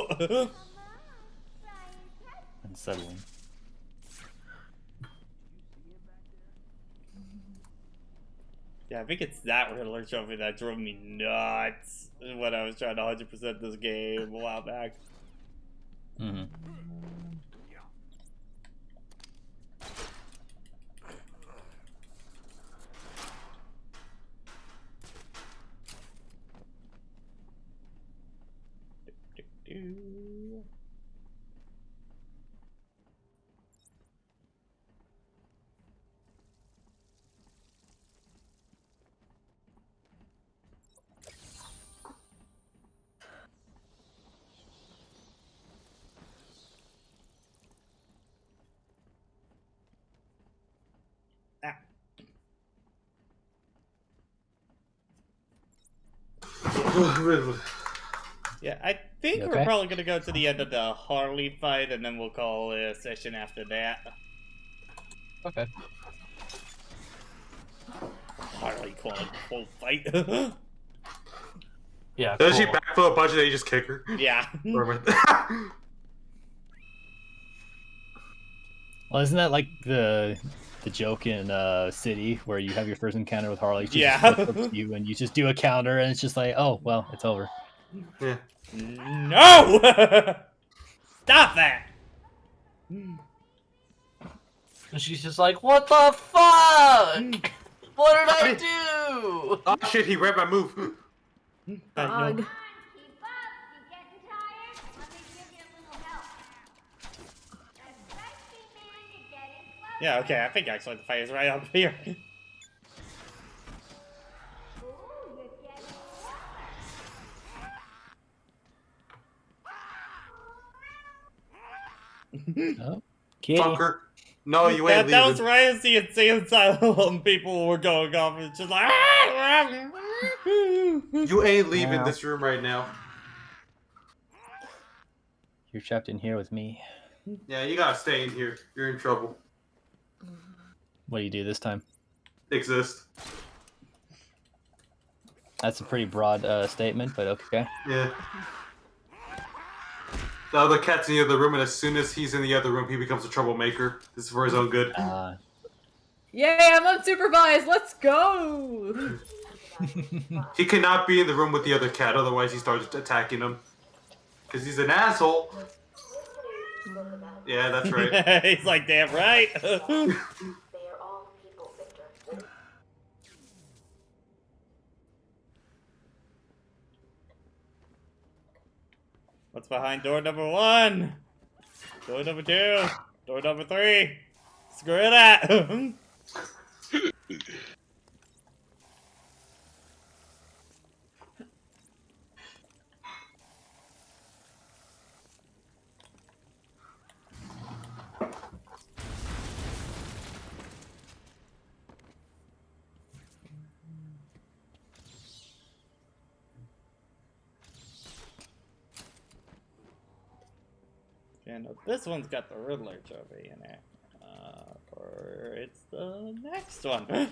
B: Unsettling.
F: Yeah, I think it's that Riddler trophy that drove me nuts when I was trying to 100% this game a while back.
B: Mm-hmm. Yeah, I think You
F: we're
B: okay?
F: probably gonna go to the end of the Harley fight, and then we'll call it a session after that.
E: Okay.
F: Harley quote fight.
E: Yeah.
C: Does she
E: Cool.
C: backflip a bunch and then you just kick her?
F: Yeah.
B: Well, isn't that like the joke in City where you have your first encounter with Harley? She
F: Yeah.
B: just flips you and you just do a counter and it's just like, oh well, it's over.
C: Yeah.
F: No! Stop that!
E: And she's just like, what the fuck? What did I do?
C: Oh shit, he read my move.
A: Dog.
F: Yeah, okay, I think actually the fight is right up here.
B: Oh, kitty.
C: Fucker. No, you ain't
F: That was
C: leaving.
F: right as the insane asylum people were going off. It's just like,
C: You ain't leaving
B: Wow.
C: this room right now.
B: You're trapped in here with me.
C: Yeah, you gotta stay in here. You're in trouble.
B: What do you do this time?
C: Exist.
B: That's a pretty broad statement, but okay.
C: Yeah. The other cat's in the other room, and as soon as he's in the other room, he becomes a troublemaker. This is for his own good.
A: Yay, I'm unsupervised. Let's go.
C: He cannot be in the room with the other cat, otherwise he starts attacking him. Because he's an asshole. Yeah, that's right.
F: He's like, damn right. What's behind door number 1? Door number 2? Door number 3? Screw that! And this one's got the Riddler trophy in it. Or it's the next one.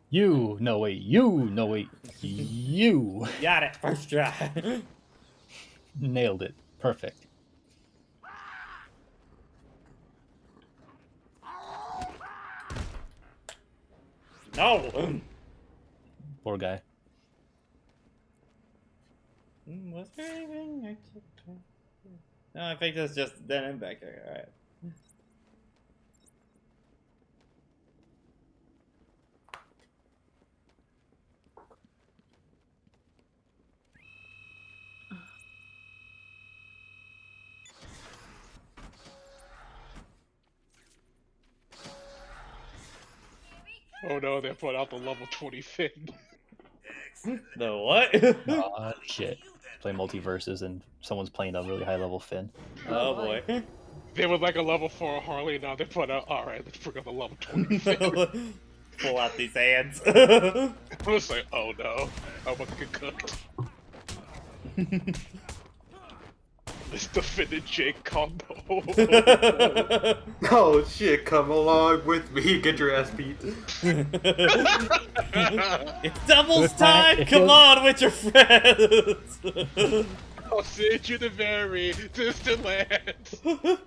B: You! No, wait. You! No, wait. You!
F: Got it. First try.
B: Nailed it. Perfect.
F: No!
B: Poor guy.
F: Was there anything I took? No, I think that's just then and back there. Alright.
H: Oh no, they put out the level 20 Finn.
F: The what?
B: Oh, shit. Play multiverses and someone's playing a really high level Finn.
F: Oh boy.
H: They were like a level 4 Harley, now they put out, alright, let's bring up a level 20 Finn.
F: Pull out these hands.
H: I was like, oh no, I'm gonna get cooked. It's the Finn and Jake combo.
C: Oh shit, come along with me, get your ass beat.
F: It's doubles time! Come on with your friends!
H: I'll send you to very distant lands.
B: I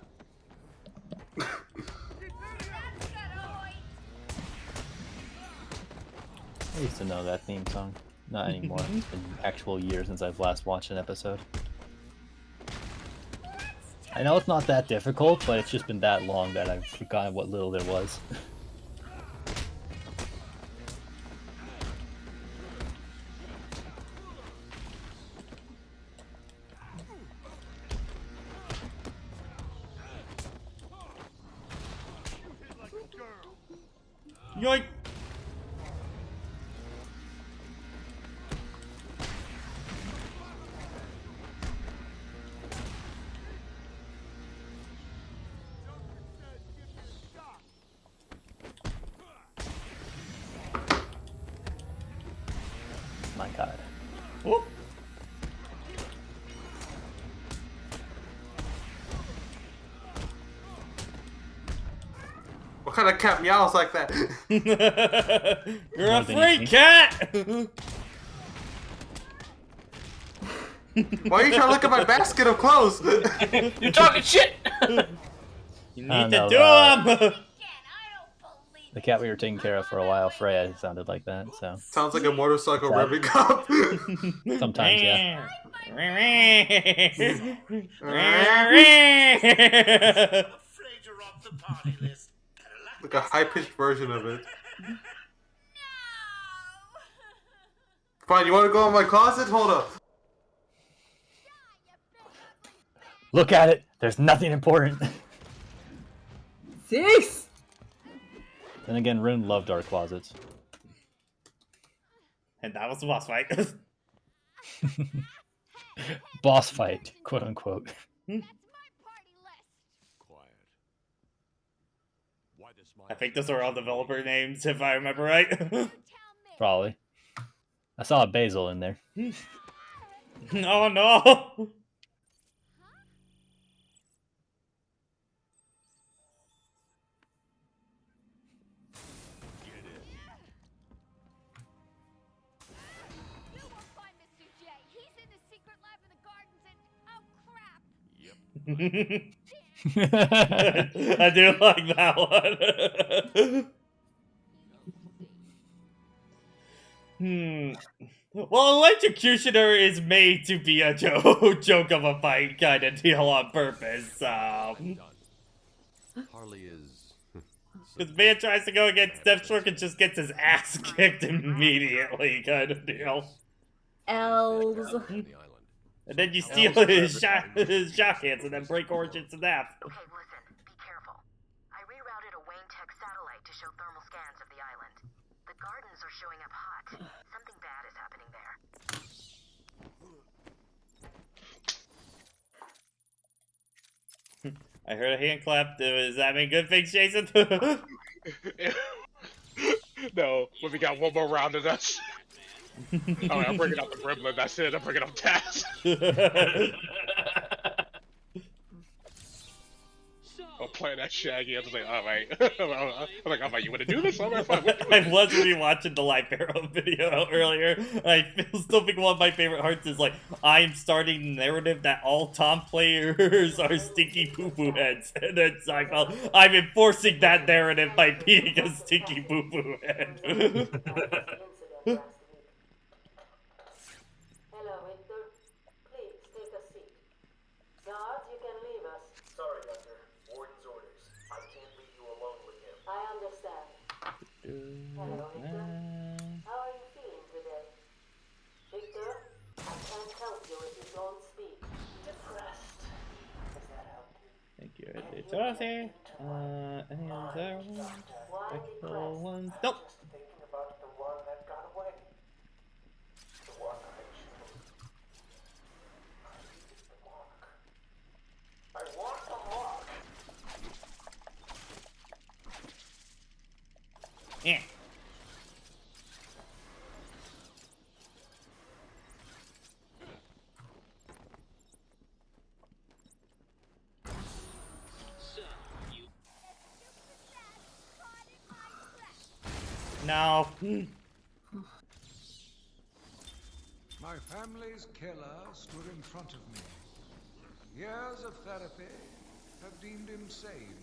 B: used to know that theme song. Not anymore. It's been actual years since I've last watched an episode. I know it's not that difficult, but it's just been that long that I've forgotten what little there was.
F: Yoink!
B: My god.
F: Whoop.
C: What kind of cat meows like that?
F: You're a freak cat!
C: Why are you trying to look at my basket of clothes?
E: You're talking shit!
F: You
B: I
F: need
B: don't
F: to
B: know,
F: do them!
B: The cat we were taking care of for a while, Freya, sounded like that, so.
C: Sounds like a motorcycle revving up.
B: Sometimes, yeah.
C: Like a high-pitched version of it. Fine, you want to go in my closet? Hold up.
B: Look at it! There's nothing important!
A: Six!
B: Then again, Rune loved our closets.
F: And that was the boss fight.
B: Boss fight, quote unquote.
F: I think those are all developer names, if I remember right.
B: Probably. I saw a Basil in there.
F: Oh no! I do like that one. Well, electrocutioner is made to be a joke of a fight kind of deal on purpose, so...
P: Harley is...
F: Because man tries to go against Deathstroke and just gets his ass kicked immediately kind of deal.
A: Elves.
F: And then you steal his shot hands and then break Origins in half.
O: Okay, listen, be careful. I rerouted a Wayne Tech satellite to show thermal scans of the island. The gardens are showing up hot. Something bad is happening there.
F: I heard a hand clap. Does that mean good things, Jason?
H: No, but we got one more round of us. Alright, I'm bringing out the gremlin. That's it. I'm bringing out Taz. I'm playing that Shaggy. I was like, alright. I'm like, you want to do this? Alright, fine.
F: I was rewatching the Live Arrow video earlier. I still think one of my favorite parts is like, I'm starting the narrative that all Tom players are stinky poo-poo heads. And then Seinfeld, I'm enforcing that narrative by being a stinky poo-poo head.
J: Hello, Victor. Please take a seat. Guards, you can leave us. Sorry, Doctor. Warden's orders. I can't leave you alone with him. I understand. Hello, Victor. How are you feeling today? Victor, I can't help you if you don't speak. Depressed. Does that help you?
F: Thank you, Dorothy. Any other ones? Spectral ones? Nope.
J: Just thinking about the one that got away. The one I chose. I needed the mark. I want the mark.
F: Yeah. No.
K: My family's killer stood in front of me. Years of therapy have deemed him sane.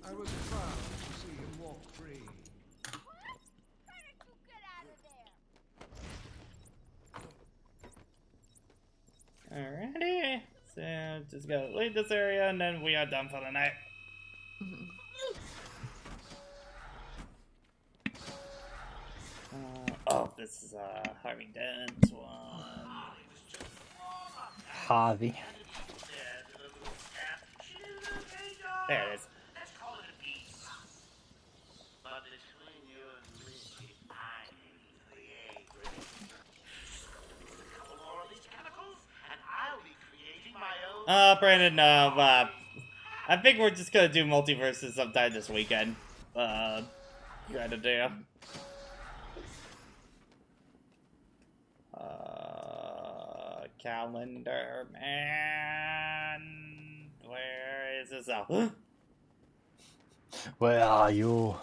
K: I was proud to see him walk free.
F: Alrighty. So, just gotta leave this area and then we are done for the night. Oh, this is Harvey Dent's one.
B: Javi.
F: There it is. Brandon, I think we're just gonna do multiverses sometime this weekend. Kind of deal. Calendar man, where is this out?
B: Where are you?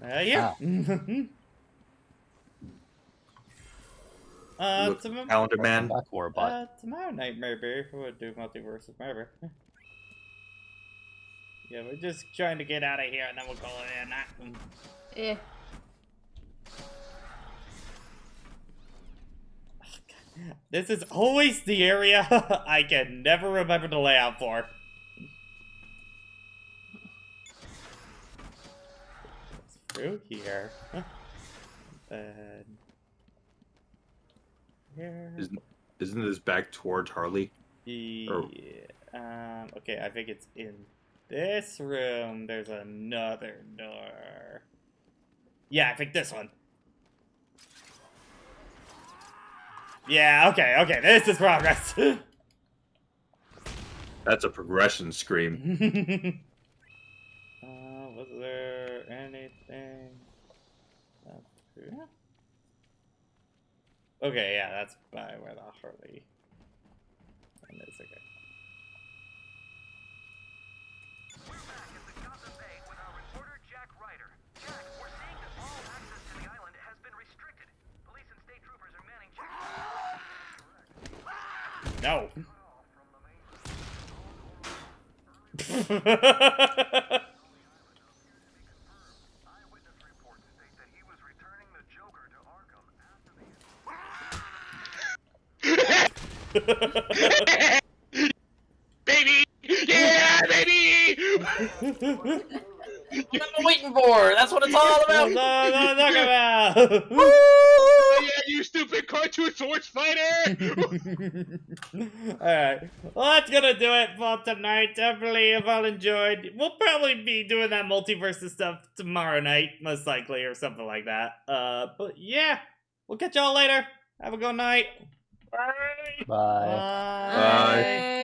F: Yeah.
D: Calendar man.
F: Tomorrow night maybe we'll do multiverses, maybe. Yeah, we're just trying to get out of here and then we'll call it in.
A: Yeah.
F: This is always the area I can never remember the layout for. Through here. And here.
D: Isn't this back towards Harley?
F: Yeah. Okay, I think it's in this room. There's another door. Yeah, I think this one. Yeah, okay, this is progress.
D: That's a progression scream.
F: Was there anything up here? Okay, yeah, that's by where the Harley one is. Okay.
Q: We're back at the Gotham Bay with our reporter Jack Ryder. Jack, we're seeing that all access to the island has been restricted.
F: no.
H: Baby! Yeah, baby!
E: What am I waiting for? That's what it's all about.
F: Talk about.
H: Yeah, you stupid cartoon sports fighter!
F: Alright. Well, that's gonna do it for tonight. Definitely, if all enjoyed, we'll probably be doing that multiverse stuff tomorrow night, most likely, or something like that. But yeah, we'll catch y'all later. Have a good night. Bye.
B: Bye.
F: Bye.
D: Bye.